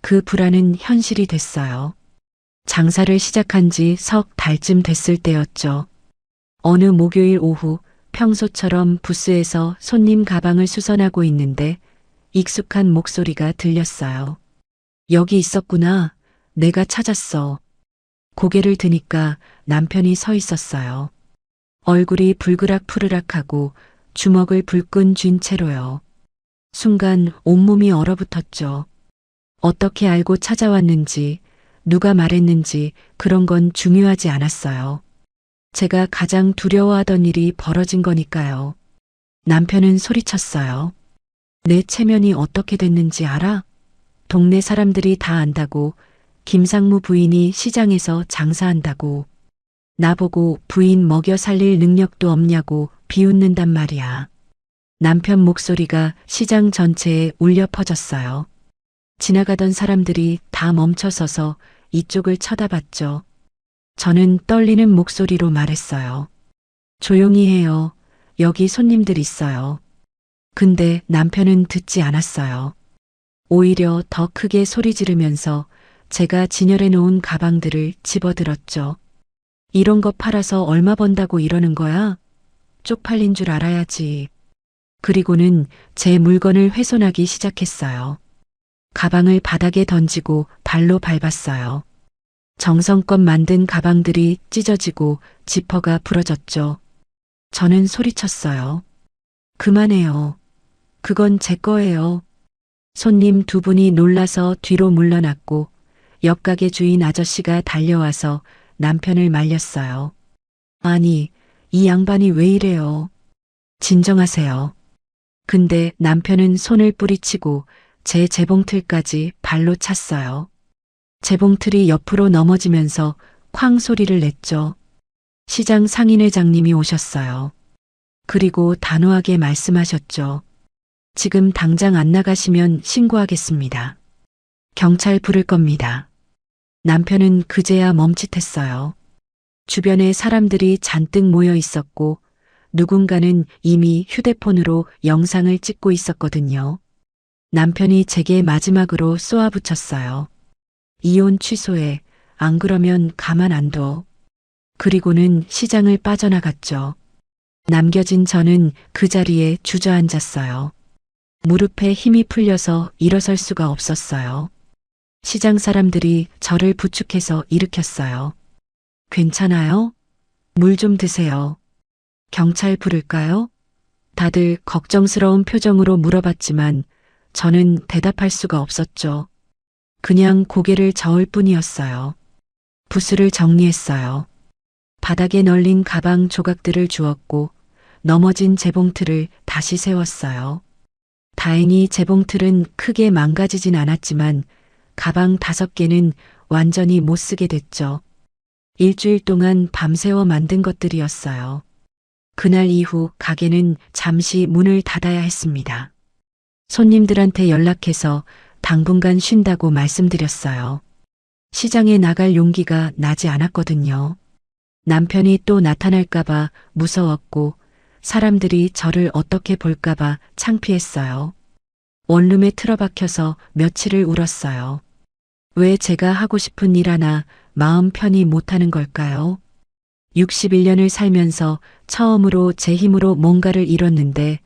그 불안은 현실이 됐어요. 장사를 시작한 지 석 달쯤 됐을 때였죠. 어느 목요일 오후 평소처럼 부스에서 손님 가방을 수선하고 있는데 익숙한 목소리가 들렸어요. 여기 있었구나. 내가 찾았어. 고개를 드니까 남편이 서 있었어요. 얼굴이 불그락푸르락하고 주먹을 불끈 쥔 채로요. 순간 온몸이 얼어붙었죠. 어떻게 알고 찾아왔는지, 누가 말했는지 그런 건 중요하지 않았어요. 제가 가장 두려워하던 일이 벌어진 거니까요. 남편은 소리쳤어요. 내 체면이 어떻게 됐는지 알아? 동네 사람들이 다 안다고. 김상무 부인이 시장에서 장사한다고. 나보고 부인 먹여 살릴 능력도 없냐고 비웃는단 말이야. 남편 목소리가 시장 전체에 울려 퍼졌어요. 지나가던 사람들이 다 멈춰서서 이쪽을 쳐다봤죠. 저는 떨리는 목소리로 말했어요. 조용히 해요. 여기 손님들 있어요. 근데 남편은 듣지 않았어요. 오히려 더 크게 소리 지르면서 제가 진열해 놓은 가방들을 집어들었죠. 이런 거 팔아서 얼마 번다고 이러는 거야? 쪽팔린 줄 알아야지. 그리고는 제 물건을 훼손하기 시작했어요. 가방을 바닥에 던지고 발로 밟았어요. 정성껏 만든 가방들이 찢어지고 지퍼가 부러졌죠. 저는 소리쳤어요. 그만해요. 그건 제 거예요. 손님 두 분이 놀라서 뒤로 물러났고 옆가게 주인 아저씨가 달려와서 남편을 말렸어요. 아니, 이 양반이 왜 이래요? 진정하세요. 근데 남편은 손을 뿌리치고 제 재봉틀까지 발로 찼어요. 재봉틀이 옆으로 넘어지면서 쾅 소리를 냈죠. 시장 상인회장님이 오셨어요. 그리고 단호하게 말씀하셨죠. 지금 당장 안 나가시면 신고하겠습니다. 경찰 부를 겁니다. 남편은 그제야 멈칫했어요. 주변에 사람들이 잔뜩 모여 있었고 누군가는 이미 휴대폰으로 영상을 찍고 있었거든요. 남편이 제게 마지막으로 쏘아붙였어요. 이혼 취소해. 안 그러면 가만 안 둬. 그리고는 시장을 빠져나갔죠. 남겨진 저는 그 자리에 주저앉았어요. 무릎에 힘이 풀려서 일어설 수가 없었어요. 시장 사람들이 저를 부축해서 일으켰어요. 괜찮아요? 물 좀 드세요. 경찰 부를까요? 다들 걱정스러운 표정으로 물어봤지만 저는 대답할 수가 없었죠. 그냥 고개를 저을 뿐이었어요. 부스를 정리했어요. 바닥에 널린 가방 조각들을 주웠고 넘어진 재봉틀을 다시 세웠어요. 다행히 재봉틀은 크게 망가지진 않았지만 가방 5개는 완전히 못 쓰게 됐죠. 일주일 동안 밤새워 만든 것들이었어요. 그날 이후 가게는 잠시 문을 닫아야 했습니다. 손님들한테 연락해서 당분간 쉰다고 말씀드렸어요. 시장에 나갈 용기가 나지 않았거든요. 남편이 또 나타날까봐 무서웠고 사람들이 저를 어떻게 볼까봐 창피했어요. 원룸에 틀어박혀서 며칠을 울었어요. 왜 제가 하고 싶은 일 하나 마음 편히 못하는 걸까요? 61년을 살면서 처음으로 제 힘으로 뭔가를 이뤘는데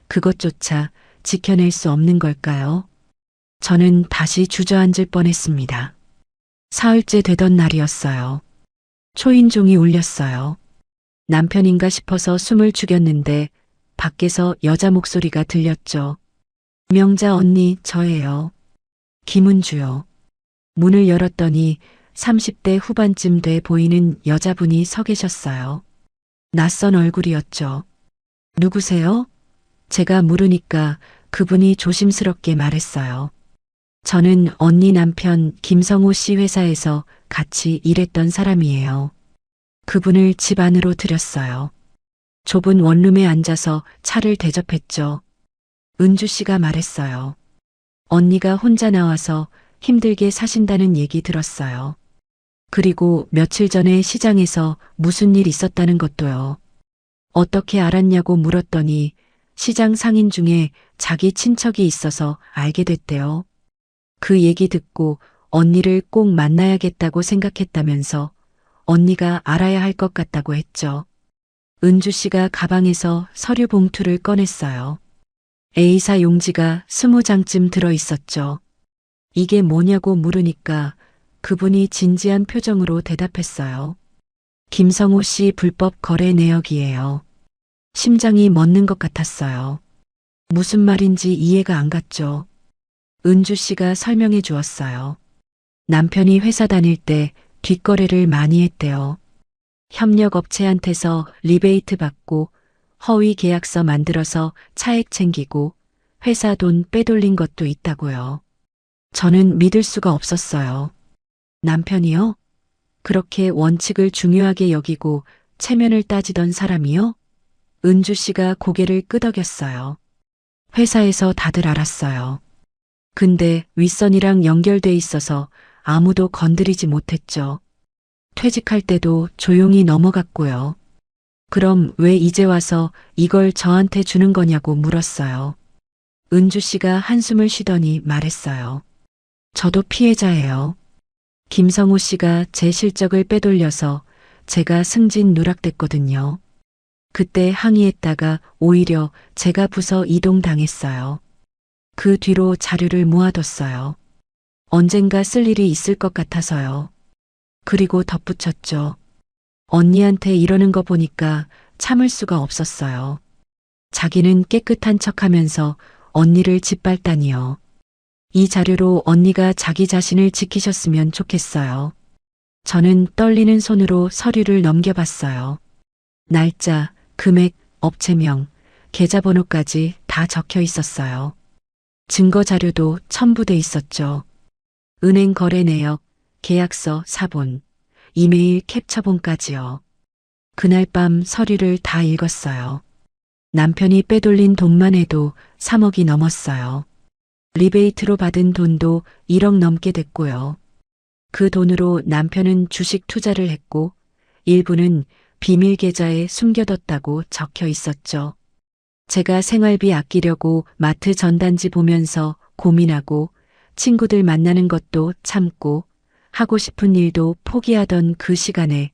그것조차 지켜낼 수 없는 걸까요? 저는 다시 주저앉을 뻔했습니다. 사흘째 되던 날이었어요. 초인종이 울렸어요. 남편인가 싶어서 숨을 죽였는데 밖에서 여자 목소리가 들렸죠. 명자 언니, 저예요. 김은주요. 문을 열었더니 30대 후반쯤 돼 보이는 여자분이 서 계셨어요. 낯선 얼굴이었죠. 누구세요? 제가 물으니까 그분이 조심스럽게 말했어요. 저는 언니 남편 김성호 씨 회사에서 같이 일했던 사람이에요. 그분을 집 안으로 들였어요. 좁은 원룸에 앉아서 차를 대접했죠. 은주 씨가 말했어요. 언니가 혼자 나와서 힘들게 사신다는 얘기 들었어요. 그리고 며칠 전에 시장에서 무슨 일 있었다는 것도요. 어떻게 알았냐고 물었더니 시장 상인 중에 자기 친척이 있어서 알게 됐대요. 그 얘기 듣고 언니를 꼭 만나야겠다고 생각했다면서 언니가 알아야 할 것 같다고 했죠. 은주 씨가 가방에서 서류 봉투를 꺼냈어요. A사 용지가 20장쯤 들어 있었죠. 이게 뭐냐고 물으니까 그분이 진지한 표정으로 대답했어요. 김성호 씨 불법 거래 내역이에요. 심장이 멎는 것 같았어요. 무슨 말인지 이해가 안 갔죠. 은주 씨가 설명해 주었어요. 남편이 회사 다닐 때 뒷거래를 많이 했대요. 협력업체한테서 리베이트 받고 허위 계약서 만들어서 차액 챙기고 회사 돈 빼돌린 것도 있다고요. 저는 믿을 수가 없었어요. 남편이요? 그렇게 원칙을 중요하게 여기고 체면을 따지던 사람이요? 은주 씨가 고개를 끄덕였어요. 회사에서 다들 알았어요. 근데 윗선이랑 연결돼 있어서 아무도 건드리지 못했죠. 퇴직할 때도 조용히 넘어갔고요. 그럼 왜 이제 와서 이걸 저한테 주는 거냐고 물었어요. 은주 씨가 한숨을 쉬더니 말했어요. 저도 피해자예요. 김성호 씨가 제 실적을 빼돌려서 제가 승진 누락됐거든요. 그때 항의했다가 오히려 제가 부서 이동당했어요. 그 뒤로 자료를 모아뒀어요. 언젠가 쓸 일이 있을 것 같아서요. 그리고 덧붙였죠. 언니한테 이러는 거 보니까 참을 수가 없었어요. 자기는 깨끗한 척하면서 언니를 짓밟다니요. 이 자료로 언니가 자기 자신을 지키셨으면 좋겠어요. 저는 떨리는 손으로 서류를 넘겨봤어요. 날짜, 금액, 업체명, 계좌번호까지 다 적혀 있었어요. 증거 자료도 첨부돼 있었죠. 은행 거래 내역, 계약서 사본, 이메일 캡처본까지요. 그날 밤 서류를 다 읽었어요. 남편이 빼돌린 돈만 해도 3억이 넘었어요. 리베이트로 받은 돈도 1억 넘게 됐고요. 그 돈으로 남편은 주식 투자를 했고 일부는 비밀 계좌에 숨겨뒀다고 적혀 있었죠. 제가 생활비 아끼려고 마트 전단지 보면서 고민하고 친구들 만나는 것도 참고 하고 싶은 일도 포기하던 그 시간에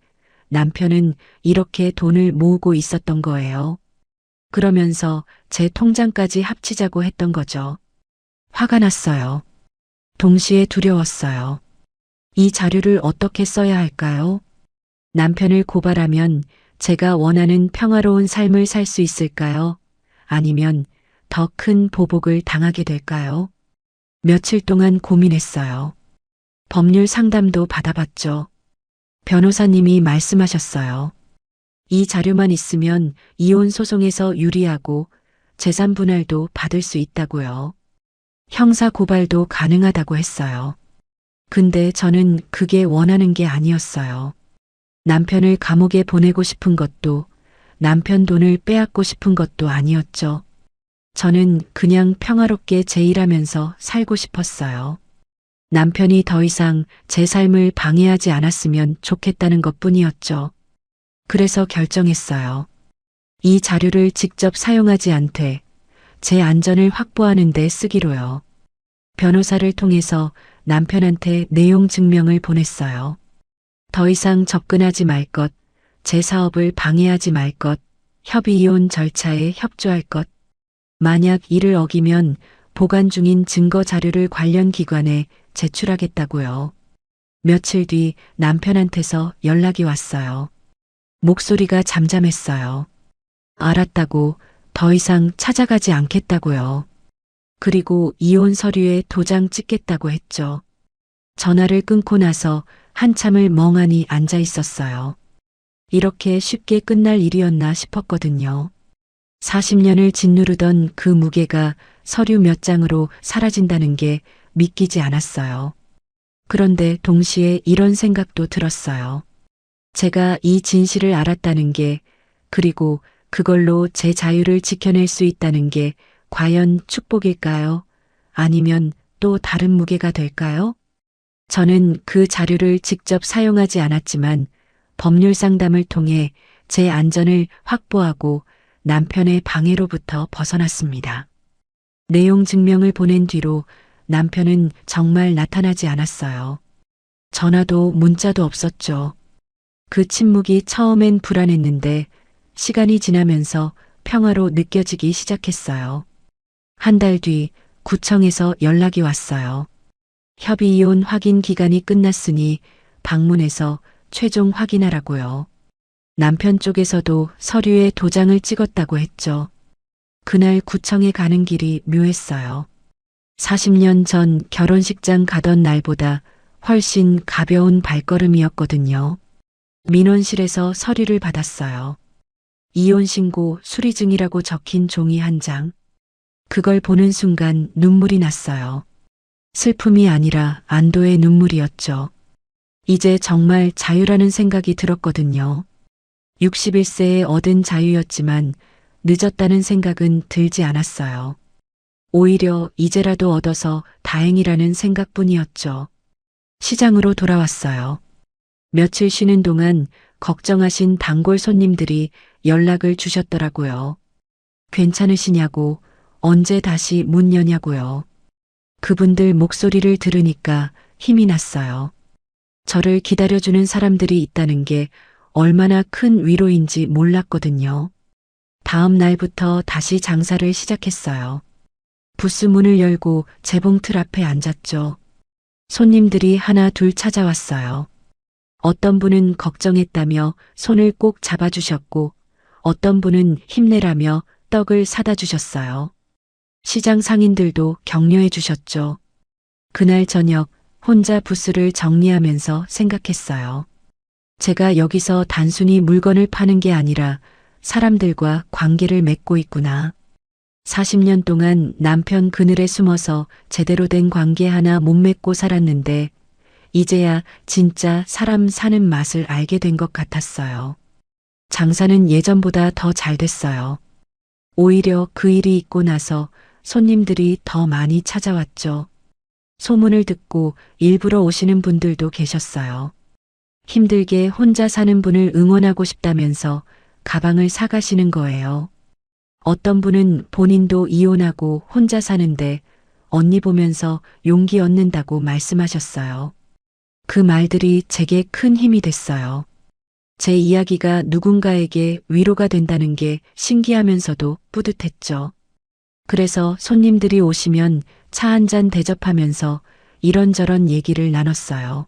남편은 이렇게 돈을 모으고 있었던 거예요. 그러면서 제 통장까지 합치자고 했던 거죠. 화가 났어요. 동시에 두려웠어요. 이 자료를 어떻게 써야 할까요? 남편을 고발하면 제가 원하는 평화로운 삶을 살 수 있을까요? 아니면 더 큰 보복을 당하게 될까요? 며칠 동안 고민했어요. 법률 상담도 받아봤죠. 변호사님이 말씀하셨어요. 이 자료만 있으면 이혼 소송에서 유리하고 재산 분할도 받을 수 있다고요. 형사 고발도 가능하다고 했어요. 근데 저는 그게 원하는 게 아니었어요. 남편을 감옥에 보내고 싶은 것도 남편 돈을 빼앗고 싶은 것도 아니었죠. 저는 그냥 평화롭게 제 일하면서 살고 싶었어요. 남편이 더 이상 제 삶을 방해하지 않았으면 좋겠다는 것 뿐이었죠. 그래서 결정했어요. 이 자료를 직접 사용하지 않되 제 안전을 확보하는 데 쓰기로요. 변호사를 통해서 남편한테 내용 증명을 보냈어요. 더 이상 접근하지 말 것, 제 사업을 방해하지 말 것, 협의 이혼 절차에 협조할 것. 만약 이를 어기면 보관 중인 증거 자료를 관련 기관에 제출하겠다고요. 며칠 뒤 남편한테서 연락이 왔어요. 목소리가 잠잠했어요. 알았다고, 더 이상 찾아가지 않겠다고요. 그리고 이혼 서류에 도장 찍겠다고 했죠. 전화를 끊고 나서 한참을 멍하니 앉아 있었어요. 이렇게 쉽게 끝날 일이었나 싶었거든요. 40년을 짓누르던 그 무게가 서류 몇 장으로 사라진다는 게 믿기지 않았어요. 그런데 동시에 이런 생각도 들었어요. 제가 이 진실을 알았다는 게, 그리고 그걸로 제 자유를 지켜낼 수 있다는 게 과연 축복일까요? 아니면 또 다른 무게가 될까요? 저는 그 자료를 직접 사용하지 않았지만 법률 상담을 통해 제 안전을 확보하고 남편의 방해로부터 벗어났습니다. 내용 증명을 보낸 뒤로 남편은 정말 나타나지 않았어요. 전화도 문자도 없었죠. 그 침묵이 처음엔 불안했는데 시간이 지나면서 평화로 느껴지기 시작했어요. 한 달 뒤 구청에서 연락이 왔어요. 협의 이혼 확인 기간이 끝났으니 방문해서 최종 확인하라고요. 남편 쪽에서도 서류에 도장을 찍었다고 했죠. 그날 구청에 가는 길이 묘했어요. 40년 전 결혼식장 가던 날보다 훨씬 가벼운 발걸음이었거든요. 민원실에서 서류를 받았어요. 이혼 신고 수리증이라고 적힌 종이 한 장. 그걸 보는 순간 눈물이 났어요. 슬픔이 아니라 안도의 눈물이었죠. 이제 정말 자유라는 생각이 들었거든요. 61세에 얻은 자유였지만 늦었다는 생각은 들지 않았어요. 오히려 이제라도 얻어서 다행이라는 생각뿐이었죠. 시장으로 돌아왔어요. 며칠 쉬는 동안 걱정하신 단골 손님들이 연락을 주셨더라고요. 괜찮으시냐고, 언제 다시 문 여냐고요. 그분들 목소리를 들으니까 힘이 났어요. 저를 기다려주는 사람들이 있다는 게 얼마나 큰 위로인지 몰랐거든요. 다음 날부터 다시 장사를 시작했어요. 부스 문을 열고 재봉틀 앞에 앉았죠. 손님들이 하나 둘 찾아왔어요. 어떤 분은 걱정했다며 손을 꼭 잡아주셨고, 어떤 분은 힘내라며 떡을 사다 주셨어요. 시장 상인들도 격려해 주셨죠. 그날 저녁 혼자 부스를 정리하면서 생각했어요. 제가 여기서 단순히 물건을 파는 게 아니라 사람들과 관계를 맺고 있구나. 40년 동안 남편 그늘에 숨어서 제대로 된 관계 하나 못 맺고 살았는데 이제야 진짜 사람 사는 맛을 알게 된 것 같았어요. 장사는 예전보다 더 잘 됐어요. 오히려 그 일이 있고 나서 손님들이 더 많이 찾아왔죠. 소문을 듣고 일부러 오시는 분들도 계셨어요. 힘들게 혼자 사는 분을 응원하고 싶다면서 가방을 사가시는 거예요. 어떤 분은 본인도 이혼하고 혼자 사는데 언니 보면서 용기 얻는다고 말씀하셨어요. 그 말들이 제게 큰 힘이 됐어요. 제 이야기가 누군가에게 위로가 된다는 게 신기하면서도 뿌듯했죠. 그래서 손님들이 오시면 차 한 잔 대접하면서 이런저런 얘기를 나눴어요.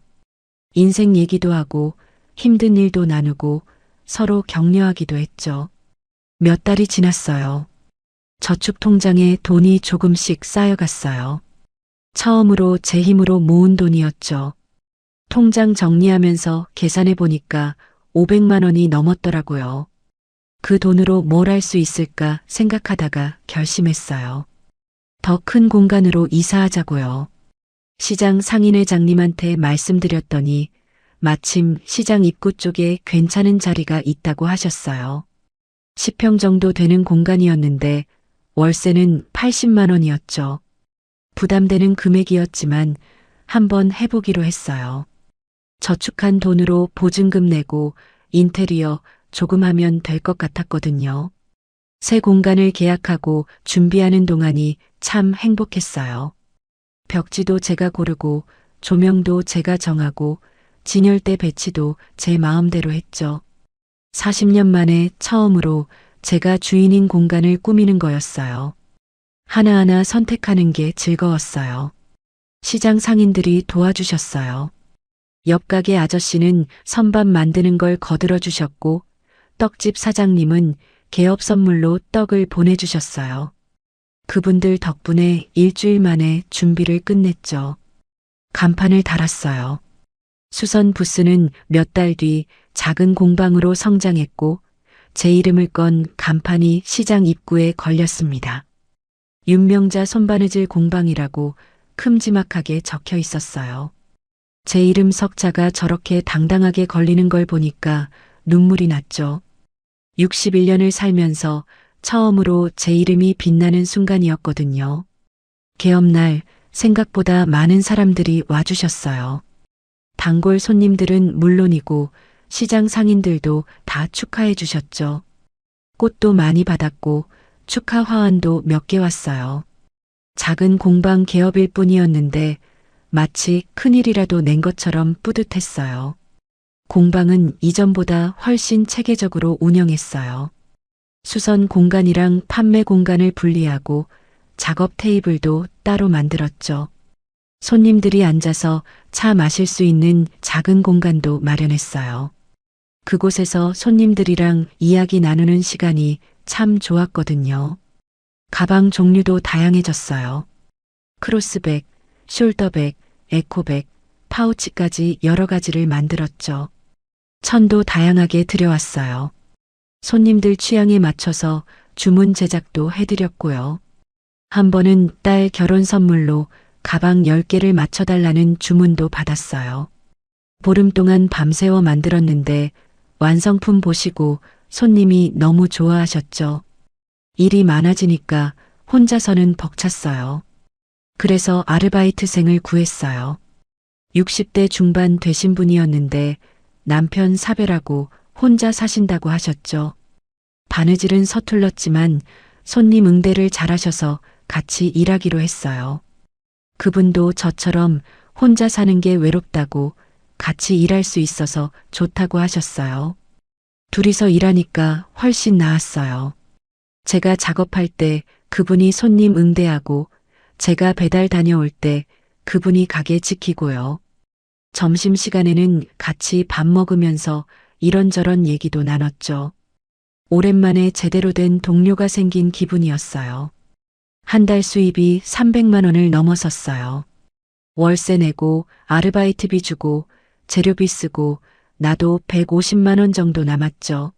인생 얘기도 하고 힘든 일도 나누고 서로 격려하기도 했죠. 몇 달이 지났어요. 저축 통장에 돈이 조금씩 쌓여갔어요. 처음으로 제 힘으로 모은 돈이었죠. 통장 정리하면서 계산해 보니까 500만 원이 넘었더라고요. 그 돈으로 뭘 할 수 있을까 생각하다가 결심했어요. 더 큰 공간으로 이사하자고요. 시장 상인회장님한테 말씀드렸더니 마침 시장 입구 쪽에 괜찮은 자리가 있다고 하셨어요. 10평 정도 되는 공간이었는데 월세는 80만 원이었죠. 부담되는 금액이었지만 한번 해보기로 했어요. 저축한 돈으로 보증금 내고 인테리어 조금 하면 될 것 같았거든요. 새 공간을 계약하고 준비하는 동안이 참 행복했어요. 벽지도 제가 고르고 조명도 제가 정하고 진열대 배치도 제 마음대로 했죠. 40년 만에 처음으로 제가 주인인 공간을 꾸미는 거였어요. 하나하나 선택하는 게 즐거웠어요. 시장 상인들이 도와주셨어요. 옆 가게 아저씨는 선밥 만드는 걸 거들어 주셨고 떡집 사장님은 개업 선물로 떡을 보내주셨어요. 그분들 덕분에 일주일 만에 준비를 끝냈죠. 간판을 달았어요. 수선 부스는 몇 달 뒤 작은 공방으로 성장했고 제 이름을 건 간판이 시장 입구에 걸렸습니다. 윤명자 손바느질 공방이라고 큼지막하게 적혀 있었어요. 제 이름 석자가 저렇게 당당하게 걸리는 걸 보니까 눈물이 났죠. 61년을 살면서 처음으로 제 이름이 빛나는 순간이었거든요. 개업날 생각보다 많은 사람들이 와주셨어요. 단골 손님들은 물론이고 시장 상인들도 다 축하해 주셨죠. 꽃도 많이 받았고 축하 화환도 몇 개 왔어요. 작은 공방 개업일 뿐이었는데 마치 큰일이라도 낸 것처럼 뿌듯했어요. 공방은 이전보다 훨씬 체계적으로 운영했어요. 수선 공간이랑 판매 공간을 분리하고 작업 테이블도 따로 만들었죠. 손님들이 앉아서 차 마실 수 있는 작은 공간도 마련했어요. 그곳에서 손님들이랑 이야기 나누는 시간이 참 좋았거든요. 가방 종류도 다양해졌어요. 크로스백, 숄더백, 에코백, 파우치까지 여러 가지를 만들었죠. 천도 다양하게 들여왔어요. 손님들 취향에 맞춰서 주문 제작도 해드렸고요. 한 번은 딸 결혼 선물로 가방 10개를 맞춰달라는 주문도 받았어요. 보름 동안 밤새워 만들었는데 완성품 보시고 손님이 너무 좋아하셨죠. 일이 많아지니까 혼자서는 벅찼어요. 그래서 아르바이트생을 구했어요. 60대 중반 되신 분이었는데 남편 사별하고 혼자 사신다고 하셨죠. 바느질은 서툴렀지만 손님 응대를 잘하셔서 같이 일하기로 했어요. 그분도 저처럼 혼자 사는 게 외롭다고 같이 일할 수 있어서 좋다고 하셨어요. 둘이서 일하니까 훨씬 나았어요. 제가 작업할 때 그분이 손님 응대하고 제가 배달 다녀올 때 그분이 가게 지키고요. 점심시간에는 같이 밥 먹으면서 이런저런 얘기도 나눴죠. 오랜만에 제대로 된 동료가 생긴 기분이었어요. 한 달 수입이 300만 원을 넘어섰어요. 월세 내고 아르바이트비 주고 재료비 쓰고 나도 150만 원 정도 남았죠.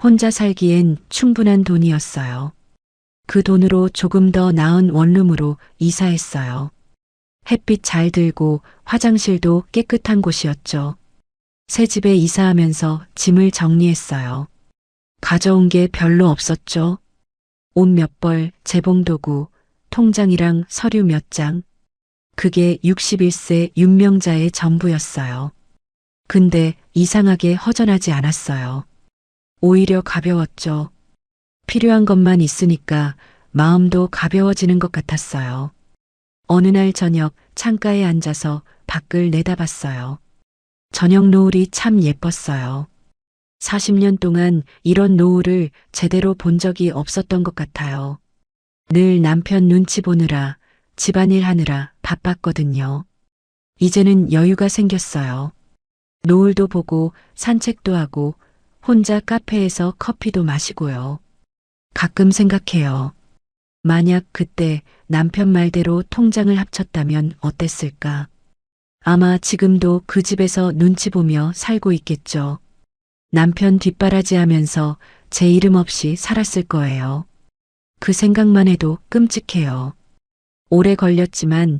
혼자 살기엔 충분한 돈이었어요. 그 돈으로 조금 더 나은 원룸으로 이사했어요. 햇빛 잘 들고 화장실도 깨끗한 곳이었죠. 새 집에 이사하면서 짐을 정리했어요. 가져온 게 별로 없었죠. 옷 몇 벌, 재봉도구, 통장이랑 서류 몇 장. 그게 61세 윤명자의 전부였어요. 근데 이상하게 허전하지 않았어요. 오히려 가벼웠죠. 필요한 것만 있으니까 마음도 가벼워지는 것 같았어요. 어느 날 저녁 창가에 앉아서 밖을 내다봤어요. 저녁 노을이 참 예뻤어요. 40년 동안 이런 노을을 제대로 본 적이 없었던 것 같아요. 늘 남편 눈치 보느라 집안일 하느라 바빴거든요. 이제는 여유가 생겼어요. 노을도 보고 산책도 하고 혼자 카페에서 커피도 마시고요. 가끔 생각해요. 만약 그때 남편 말대로 통장을 합쳤다면 어땠을까? 아마 지금도 그 집에서 눈치 보며 살고 있겠죠. 남편 뒷바라지 하면서 제 이름 없이 살았을 거예요. 그 생각만 해도 끔찍해요. 오래 걸렸지만